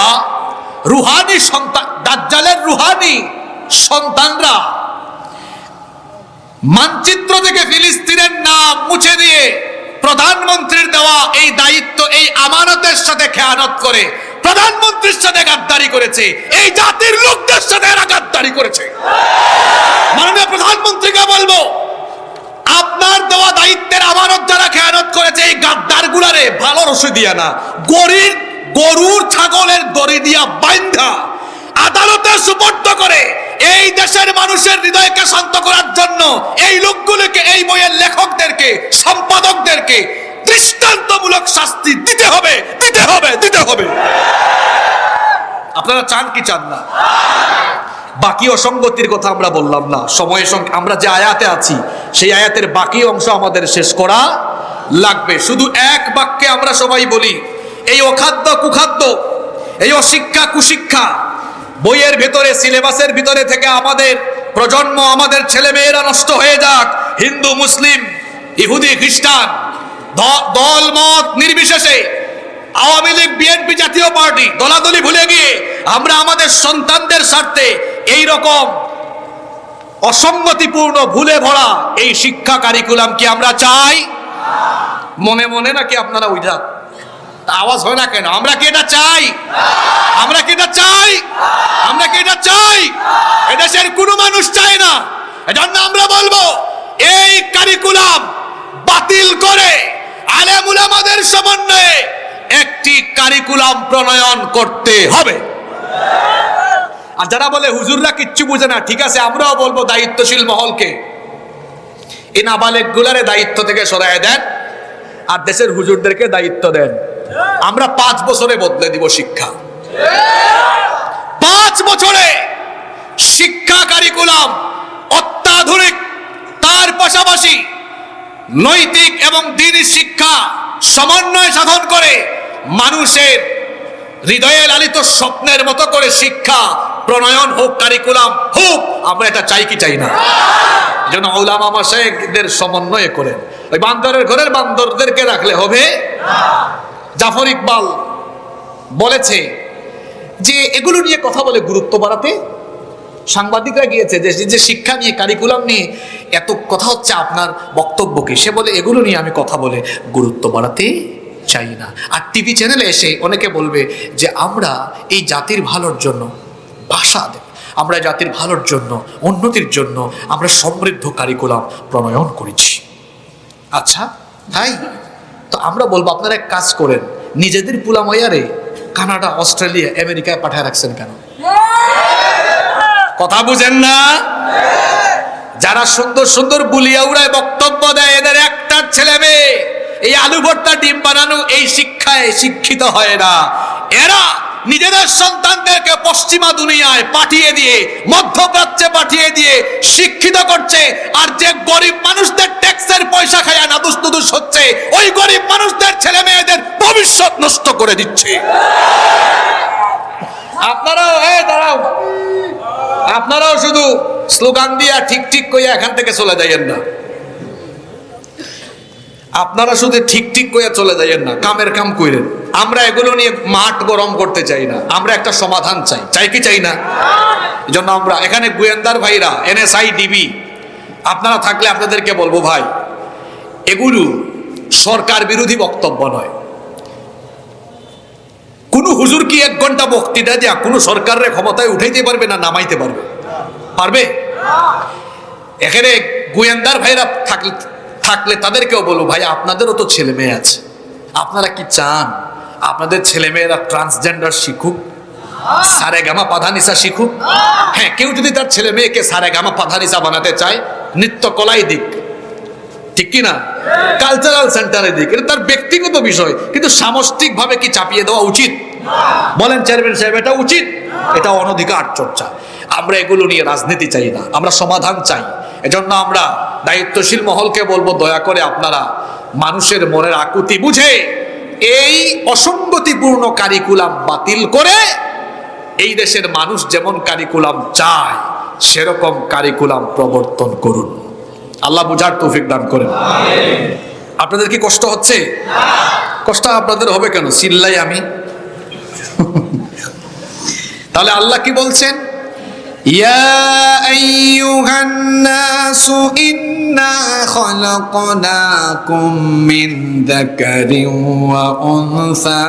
রুহানি সন্তান, দাজ্জালের রুহানি সন্তানরা মানচিত্র থেকে ফিলিস্তিনের নাম মুছে দিয়ে প্রধানমন্ত্রীর দেওয়া এই দায়িত্ব, এই আমানতের সাথে খেয়ানত করে প্রধানমন্ত্রীর সাথে গাদ্দারি করেছে। এই জাতির লোকদের সাথে এরা গাদ্দারি করেছে। মাননীয় প্রধানমন্ত্রীকে বলবো, আপনার দেওয়া দায়িত্বের আমানত যারা খেয়ানত করেছে, এই গাদ্দার গুলারে ভালো রসই দিয়া না, গরুর ছাগলের দড়ি দিয়া বাইন্ধা আদালতে সুপর্দ করে এই দেশের মানুষের হৃদয়কে শান্ত করার জন্য এই লোকগুলোকে, এই বইয়ের লেখকদেরকে, সম্পাদকদেরকে দৃষ্টান্তমূলক শাস্তি দিতে হবে, দিতে হবে, দিতে হবে। আপনারা চান কি চান না? বাকি অসঙ্গতির কথা আমরা বললাম না, সময়ের সঙ্গে আমরা যে আয়াতে আছি সেই আয়াতের বাকি অংশ আমাদের শেষ করা লাগবে। শুধু এক বাক্যে আমরা সবাই বলি, এই অখাদ্য কুখাদ্য, এই অশিক্ষা কুশিক্ষা বইয়ের ভেতরে, সিলেবাসের ভিতরে থেকে আমাদের প্রজন্ম, আমাদের ছেলে মেয়েরা নষ্ট হয়ে যাক। হিন্দু, মুসলিম, ইহুদি, খ্রিস্টান, দল মত নির্বিশেষে, আওয়ামী লীগ, বিএনপি, জাতীয় পার্টি, দলাদলি ভুলে গিয়ে আমরা আমাদের সন্তানদের স্বার্থে এই রকম অসঙ্গতিপূর্ণ ভুলে ভরা এই শিক্ষা কারিকুলাম কি আমরা চাই? মনে মনে নাকি আপনারা উইজাত তা আওয়াজ হয় না কেন? আমরা কি এটা চাই? আমরা কি এটা চাই? আমরা কি এটা চাই? এদেশের কোনো মানুষ চায় না। এজন্য আমরা বলবো এই কারিকুলাম বাতিল করে আলেম উলামাদের সমন্বয়ে একটি কারিকুলাম প্রণয়ন করতে হবে। আর যারা বলে হুজুররা কিচ্ছু বুঝে না, ঠিক আছে, আমরাও বলবো দায়িত্বশীল মহলকে এই নাবালেগ গুলারে দায়িত্ব থেকে সরায় দেন আর দেশের হুজুরদেরকে দায়িত্ব দেন। আমরা 5 বছরে বদলে দিব শিক্ষা। 5 বছরে শিক্ষা কারিকুলাম অত্যাধুনিক, তার পাশাপাশি নৈতিক এবং দ্বীনি শিক্ষা সমন্বয় সাধন করে মানুষের হৃদয়ে লালিত স্বপ্নের মতো করে শিক্ষা প্রণয়ন হোক, কারিকুলাম হোক। আমরা এটা চাই কি চাই না? যেন উলামা মাশায়েখদের সমন্বয়ে করেন। ওই বান্দরের ঘরের বান্দরদেরকে রাখলে হবে না। জাফর ইকবাল বলেছে যে এগুলো নিয়ে কথা বলে গুরুত্ব বাড়াতে সাংবাদিকরা গিয়েছে যে শিক্ষা নিয়ে কারিকুলাম নিয়ে এত কথা হচ্ছে, আপনার বক্তব্য কি? সে বলে এগুলো নিয়ে আমি কথা বলে গুরুত্ব বাড়াতে চাই না। আর টিভি চ্যানেলে এসে অনেকে বলবে যে আমরা এই জাতির ভালোর জন্য ভাষা দেব, আমরা জাতির ভালোর জন্য, উন্নতির জন্য আমরা সমৃদ্ধ কারিকুলাম প্রণয়ন করেছি। আচ্ছা তাই তো আমরা বলবো আপনারা এক কাজ করেন, নিজেদের পুলাময়ারে কানাডা, অস্ট্রেলিয়া, আমেরিকায় পাঠায় রাখছেন কেন? কথা বুঝেন না? যারা সুন্দর সুন্দর বুলিয়া উড়ায় বক্তব্য দেয়, এদের একটা ছেলে মেয়ে এই আলু ভর্তা ডিম বানানো এই শিক্ষায় শিক্ষিত হয় না। এরা নিজেদের সন্তানদেরকে পশ্চিমা দুনিয়ায় পাঠিয়ে দিয়ে, মধ্যপ্রাচ্যে পাঠিয়ে দিয়ে শিক্ষিত করছে। আর যে গরিব মানুষদের ট্যাক্সের পয়সা খায়া নাদুস নুদুস হচ্ছে, ওই গরিব মানুষদের ছেলে মেয়েদের ভবিষ্যৎ নষ্ট করে দিচ্ছে। আপনারাও দাঁড়াও, আপনারাও শুধু স্লোগান দিয়া ঠিক ঠিক কইয়া এখান থেকে চলে যাইয়েন না। আপনারা শুধু ঠিক ঠিক কইয়া চলে যাইয়েন না, কামের কাম কইরেন। আমরা এগুলো নিয়ে মাঠ গরম করতে চাই না, আমরা একটা সমাধান চাই। চাই কি চাই না? এই জন্য আমরা এখানে গোয়েন্দার ভাইরা, NSI, DB আপনারা থাকলে আপনাদেরকে বলবো, ভাই এগুলো সরকার বিরোধী বক্তব্য নয়। কোন হুজুর কি 1 ঘন্টা বক্তৃতা দিয়া কোন সরকারের ক্ষমতায় উঠাইতে পারবে না নামাইতে পারবে? পারবে? এখানে গোয়েন্দার ভাইরা থাকলে তাদেরকেও বলবো, ভাই আপনাদেরও তো ছেলে মেয়ে আছে, আপনারা কি চান আপনাদের ছেলে মেয়েরা ট্রান্সজেন্ডার শিখুক, সারেগামা পাধানিসা শিখুক? হ্যাঁ, কেউ যদি তার ছেলে মেয়েকে সারেগামা পাধানিসা বানাতে চায়, নৃত্য কলাই দিক, ঠিক কি না? কালচারাল সেন্টারে দিক, এটা তার ব্যক্তিগত বিষয়, কিন্তু সামষ্টিক ভাবে কি চাপিয়ে দেওয়া উচিত? বলেন চেয়ারম্যান সাহেব, এটা উচিত? এটা অনধিকার চর্চা। আমরা এগুলো নিয়ে রাজনীতি চাই না, আমরা সমাধান চাই। এজন্য আমরা দায়িত্বশীল মহলকে বলবো, দয়া করে আপনারা মানুষের মনের আকুতি বুঝে এই অসঙ্গতিপূর্ণ কারিকুলাম বাতিল করে এই দেশের মানুষ যেমন কারিকুলাম চায় সেরকম কারিকুলাম প্রবর্তন করুন। আল্লাহ বুঝার তৌফিক দান করেন। আপনাদের কি কষ্ট হচ্ছে? কষ্ট আপনাদের হবে কেন? চিল্লাই আমি। তাহলে আল্লাহ কি বলছেন? ইয়া আইয়ুহান নাসু ইন্না খালাকনাকুম মিন যাকারিন ওয়া উনসা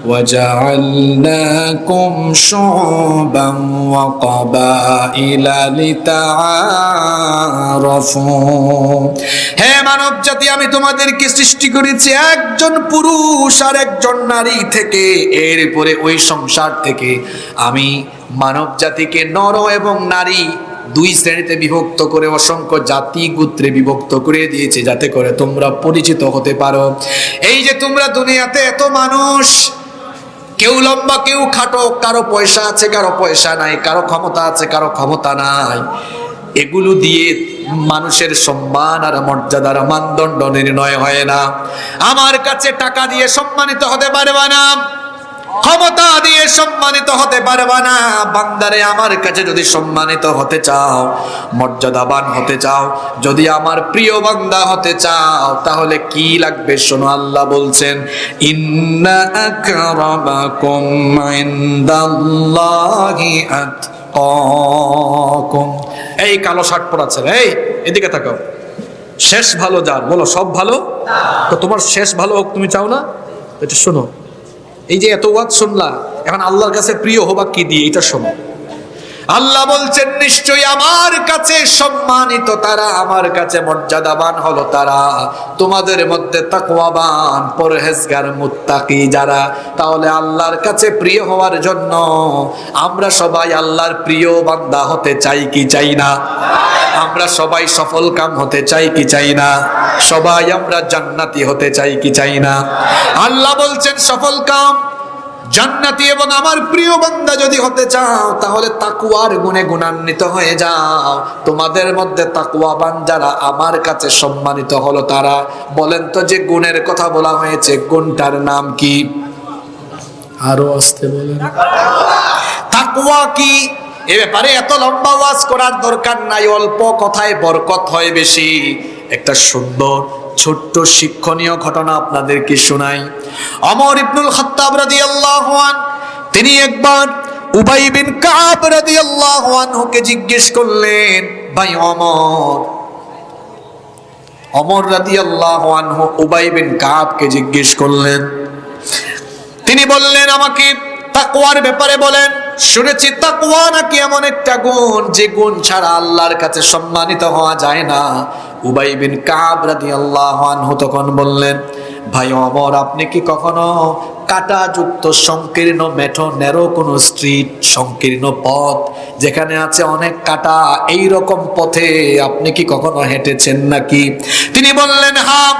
ওয়া জাআলনাকুম শু'বান ওয়া ক্বাবাইলা লিতাআরাফু। হে মানব জাতি, আমি তোমাদেরকে সৃষ্টি করেছি একজন পুরুষ আর একজন নারী থেকে। এরপরে ওই সংসার থেকে আমি মানব জাতিকে নর এবং নারী 2 শ্রেণীতে বিভক্ত করে অসংখ্য জাতি গোত্রে বিভক্ত করে দিয়েছে, যাতে করে তোমরা পরিচিত হতে পারো। এই যে তোমরা দুনিয়াতে এত মানুষ, কেউ লম্বা কেউ খাটো, কারো পয়সা আছে কারো পয়সা নাই, কারো ক্ষমতা আছে কারো ক্ষমতা নাই, এগুলো দিয়ে মানুষের সম্মান আর মর্যাদার মানদণ্ড নির্ণয় হয় না। আমার কাছে টাকা দিয়ে সম্মানিত হতে পারবে না, ক্ষমতা দিয়ে সম্মানিত হতে পারবে না। বান্দারে, আমার কাছে যদি সম্মানিত হতে চাও, মর্যাদাবান হতে চাও, যদি আমার প্রিয় বান্দা হতে চাও, তাহলে কি লাগবে শোনো। আল্লাহ বলছেন, ইন্না আকরামাকুম ইনদাল্লাহি আতকাকুম। এই কালো শার্ট পরা ছেলে, এই এদিকে তাকাও। শেষ ভালো যার, বলো সব ভালো? তো তোমার শেষ ভালো হোক তুমি চাও না? এটা শোনো, এই যে এত ওয়াজ শুনলা, এখন আল্লাহর কাছে প্রিয় হবা কি দিয়ে, এটা শোনো। আল্লাহ বলছেন নিশ্চয়ই আমার কাছে সম্মানিত তারা, আমার কাছে মর্যাদাবান হলো তারা, তোমাদের মধ্যে তাকওয়াবান পরহেজগার মুত্তাকি যারা। তাহলে আল্লাহর কাছে প্রিয় হওয়ার জন্য আমরা সবাই আল্লাহর প্রিয় বান্দা হতে চাই কি চাই না? আমরা সবাই সফল কাম হতে চাই কি চাই না? সবাই আমরা জান্নাতি হতে চাই কি চাই না? আল্লাহ বলছেন সফল কাম জান্নাতি এবং আমার প্রিয় বান্দা যদি হতে চাও তাহলে তাকওয়ার গুণে গুণান্বিত হয়ে যাও। তোমাদের মধ্যে তাকওয়াবান যারা আমার কাছে সম্মানিত হলো তারা। বলেন তো যে গুণের কথা বলা হয়েছে গুণটার নাম কি? আরো আসতে বলেন। তাকওয়া কি? এ ব্যাপারে এত লম্বা ওয়াজ করার দরকার নাই, অল্প কথায় বরকত হয় বেশি। একটা সুন্দর ছোট্ট শিক্ষণীয় ঘটনা আপনাদেরকে শোনাই। ওমর ইবনুল খাত্তাব রাদিয়াল্লাহু আনহু তিনি একবার উবাই বিন কাব রাদিয়াল্লাহু আনহুকে জিজ্ঞেস করলেন, ভাই ওমর রাদিয়াল্লাহু আনহু উবাই বিন কাবকে জিজ্ঞেস করলেন, তিনি বললেন আমাকে তাকওয়ার ব্যাপারে বলেন। শুনেছি তাকওয়া নাকি এমন একটা গুণ যে গুণ ছাড়া আল্লাহর কাছে সম্মানিত হওয়া যায় না। উবাই বিন কাব রাদিয়াল্লাহু আনহু তখন বললেন, ভাই ওমর আপনি কি কখনো কাঁটাযুক্ত সংকীর্ণ মেঠো ন্যারো কোনো স্ট্রিট, সংকীর্ণ পথ যেখানে আছে অনেক কাঁটা, এই রকম পথে আপনি কি কখনো হেঁটেছেন নাকি? তিনি বললেন হ্যাঁ।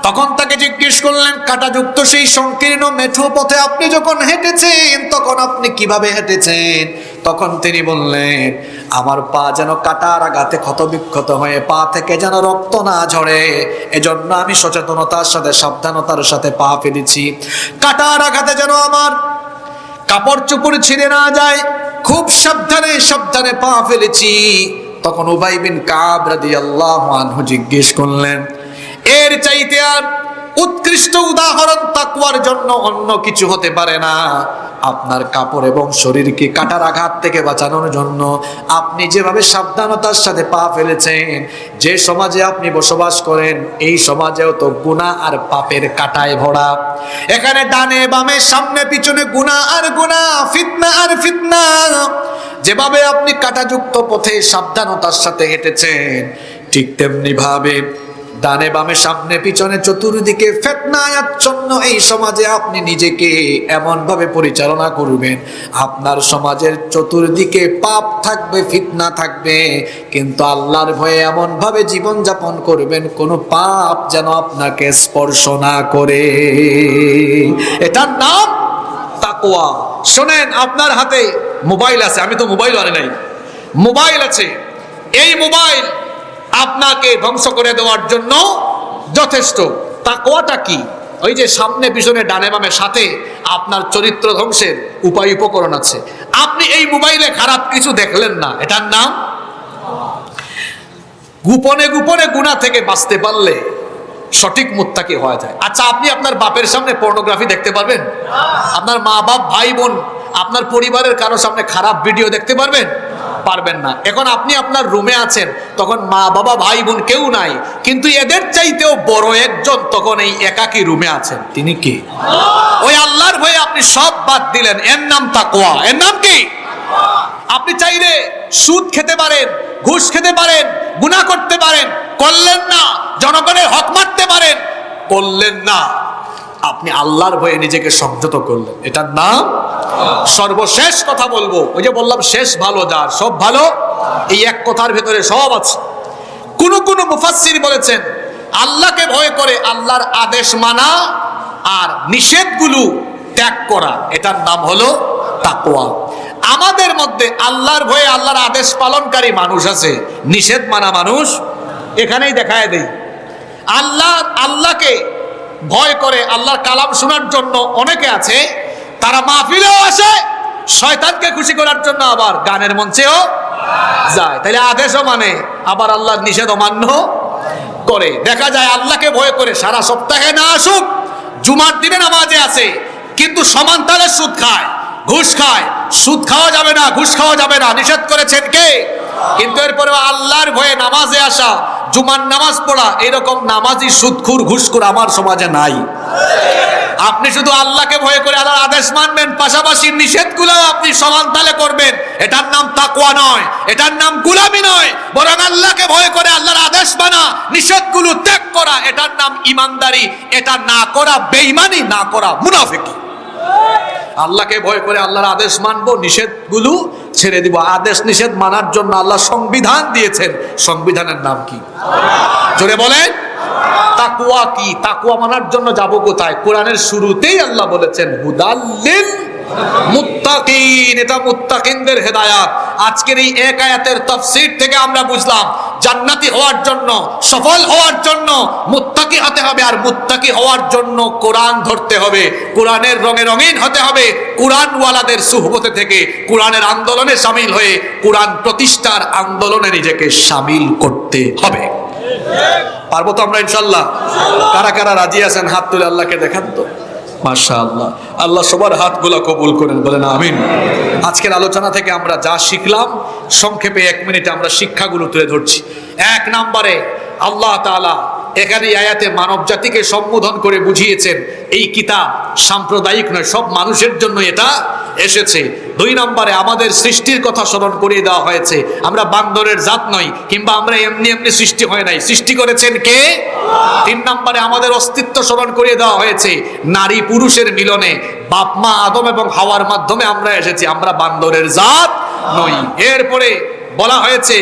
তখন তাকে জিজ্ঞেস করলেন, কাঁটাযুক্ত সেই সংকীর্ণ মেঠো পথে আপনি যখন হেঁটেছেন তখন আপনি কিভাবে হেঁটেছেন? তখন তিনি বললেন, আমার পা যেন কাঁটার আঘাতে ক্ষতবিক্ষত হয়ে পা থেকে যেন রক্ত না ঝরে, এজন্য আমি সচেতনতার সাথে সাবধানতার সাথে পা ফেলেছি। কাঁটার আঘাতে যেন আমার কাপড় চোপড় ছিঁড়ে না যায়, খুব সাবধানে সাবধানে পা ফেলেছি। তখন উবাই বিন কাব রাদিয়াল্লাহু আনহু জিজ্ঞেস করলেন, এর চাইতে আর উৎকৃষ্ট উদাহরণ তাকওয়ার জন্য অন্য কিছু হতে পারে না। আপনার কাপড় এবং শরীরকে কাটার আঘাত থেকে বাঁচানোর জন্য আপনি যেভাবে সাবধানতার সাথে পা ফেলেছেন, যে সমাজে আপনি বসবাস করেন এই সমাজেও তো গুনাহ আর পাপের কাটায় ভরা। এখানে ডানে বামে সামনে পিছনে গুনাহ আর গুনাহ, ফিতনা আর ফিতনা। যেভাবে আপনি কাঁটাযুক্ত পথে সাবধানতার সাথে হেঁটেছেন, ঠিক তেমনি ভাবে ডানে বামে সামনে পিছনে চতুর্দিকে ফিতনায় আচ্ছন্ন এই সমাজে আপনি নিজেকে এমন ভাবে পরিচালনা করবেন, আপনার সমাজের চতুর্দিকে পাপ থাকবে, ফিতনা থাকবে, কিন্তু আল্লাহর ভয়ে এমন ভাবে জীবন যাপন করবেন কোনো পাপ যেন আপনাকে স্পর্শ না করে। এটার নাম তাকওয়া। শোনেন, আপনার হাতে মোবাইল আছে, আমি তো মোবাইল আনি নাই, মোবাইল আছে। এই মোবাইল আপনাকে ধ্বংস করে দেওয়ার জন্য যথেষ্ট। তাকওয়াটা কি? ওই যে সামনে পিছনে ডানে বামে সাথে আপনার চরিত্র ধ্বংসের উপায় উপকরণ আছে। আপনি এই মোবাইলে খারাপ কিছু দেখলেন না, এটার নাম গোপনে গোপনে গুনাহ থেকে বাঁচতে পারলে সঠিক মুত্তাকি হওয়া যায়। আচ্ছা, আপনি আপনার বাপের সামনে পর্নোগ্রাফি দেখতে পারবেন? আপনার মা বাপ ভাই বোন আপনার পরিবারের কারো সামনে খারাপ ভিডিও দেখতে পারবেন? পারবেন না। এখন আপনি আপনার রুমে আছেন, তখন মা বাবা ভাই বোন কেউ নাই, কিন্তু এদের চাইতেও বড় একজন তখন এই একাকী রুমে আছেন। তিনি কি? ওই আল্লাহর ভয়ে আপনি সব বাদ দিলেন, এর নাম তাকওয়া। এর নাম কি? আপনি চাইলে সুদ খেতে পারেন, ঘুষ খেতে পারেন, গুনাহ করতে পারেন, করলেন না। জনগণের হক মারতে পারেন, করলেন না। আপনি আল্লাহর ভয়ে নিজেকে সংযত করলেন, এটার নাম। সর্বশেষ কথা বলবো, ওই যে বললাম শেষ ভালো যার, সব ভালো এই এক কথার ভেতরে সব আছে। কোন কোন মুফাসসির বলেছেন আল্লাহকে ভয় করে আল্লাহর আদেশ মানা আর নিষেধগুলো ত্যাগ করা, এটার নাম হলো তাকওয়া। আমাদের মধ্যে আল্লাহর ভয়ে আল্লাহর আদেশ পালনকারী মানুষ আছে, নিষেধ মানা মানুষ এখানেই দেখায় দেই। আল্লাহকে ভয় করে আল্লাহর কালাম শোনার জন্য অনেকে আছে, তারা মাহফিলেও আসে, শয়তানকে খুশি করার জন্য আবার গানের মঞ্চেও যায়। তাহলে আদেশও মানে, আবার আল্লাহর নিষেধও মান্য করে। দেখা যায় আল্লাহকে ভয় করে সারা সপ্তাহে না আসুক, জুমার দিনে নামাজে আছে, কিন্তু সমান তালে সুদ খায়, ঘুষ খায়। সুদ খাওয়া যাবে না, ঘুষ খাওয়া যাবে না, নিষেধ করেছেন কে? কিন্তু এরপরে আল্লাহর ভয়ে নামাজে আসা, জুমার নামাজ পড়া, এরকম নামাজি সুদখোর ঘুষখোর আমার সমাজে নাই। আপনি শুধু আল্লাহকে ভয় করে আল্লাহর আদেশ মানবেন, পাশাপাশি নিষেধগুলো আপনি সমান তালে করবেন, এটার নাম তাকওয়া নয়, এটার নাম গোলামি নয়, বরং আল্লাহকে ভয় করে আল্লাহর আদেশ মানা, নিষেধগুলো ত্যাগ করা, এটার নাম ঈমানদারি। এটা না করা বেঈমানি, না করা মুনাফিকি। আল্লাহকে ভয় করে আল্লাহর আদেশ মানবো, নিষেধগুলো ছেড়ে দিব। আদেশ নিষেধ মানার জন্য আল্লাহ সংবিধান দিয়েছেন, সংবিধানের নাম কি? জোরে বলেন। তাকওয়া কি? তাকওয়া মানার জন্য যাব কোথায়? কোরআনের শুরুতেই আল্লাহ বলেছেন হুদাল্লিল মুত্তাকিন, এটা মুত্তাকিনদের হেদায়াত। আজকের এই এক আয়াতের তাফসীর থেকে আমরা বুঝলাম জান্নাতি হওয়ার জন্য, সফল হওয়ার জন্য মুত্তাকি হতে হবে। আর মুত্তাকি হওয়ার জন্য কোরআন ধরতে হবে, কোরআনের রঙে রঙিন হতে হবে, কোরআনওয়ালাদের সুহবতে থেকে কোরআনের আন্দোলনে শামিল হয়ে কোরআন প্রতিষ্ঠার আন্দোলনে নিজেকে শামিল করতে হবে। পারবো তো আমরা ইনশাআল্লাহ? কারা কারা রাজি আছেন হাত তুলে আল্লাহকে দেখান তো। মাশাআল্লাহ, আল্লাহ সবার হাতগুলো কবুল করেন, বলেন আমিন। আজকের আলোচনা থেকে আমরা যা শিখলাম সংক্ষেপে 1 মিনিটে আমরা শিক্ষাগুলো তুলে ধরছি। 1 নম্বরে আল্লাহ তাআলা এখানে আয়াতে মানব জাতিকে সম্বোধন করে বুঝিয়েছেন এই কিতাব সাম্প্রদায়িক নয়, সব মানুষের জন্য এটা এসেছে। 2 নম্বরে আমাদের সৃষ্টির কথা স্মরণ করিয়ে দেওয়া হয়েছে। আমরা বান্দরের জাত নই, কিংবা আমরা এমনি এমনি সৃষ্টি হয় নাই, সৃষ্টি করেছেন কে? 3 নম্বরে আমাদের অস্তিত্ব স্মরণ করিয়ে দেওয়া হয়েছে। নারী পুরুষের মিলনে বাপ মা আদম এবং হাওয়ার মাধ্যমে আমরা এসেছি, আমরা বান্দরের জাত নই। এরপরে বলা হয়েছে,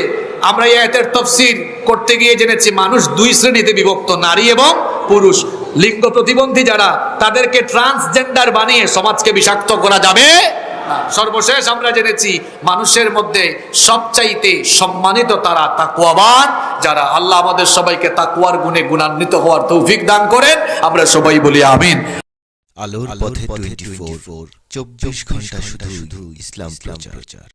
আমরা এই আয়াতের তাফসীর করতে গিয়ে জেনেছি মানুষ 2 শ্রেণীতে বিভক্ত, নারী এবং পুরুষ। লিঙ্গ প্রতিবন্ধী যারা, তাদেরকে ট্রান্সজেন্ডার বানিয়ে সমাজকে বিষাক্ত করা যাবে না। সর্বশেষ আমরা জেনেছি মানুষের মধ্যে সবচাইতে সম্মানিত তারা তাকওয়াবান যারা। আল্লাহ আমাদের সবাইকে তাকওয়ার গুণে গুণান্বিত হওয়ার তৌফিক দান করেন, আমরা সবাই বলি আমিন। আলোর পথে 24 24 ঘন্টা শুধু ইসলাম প্রচার।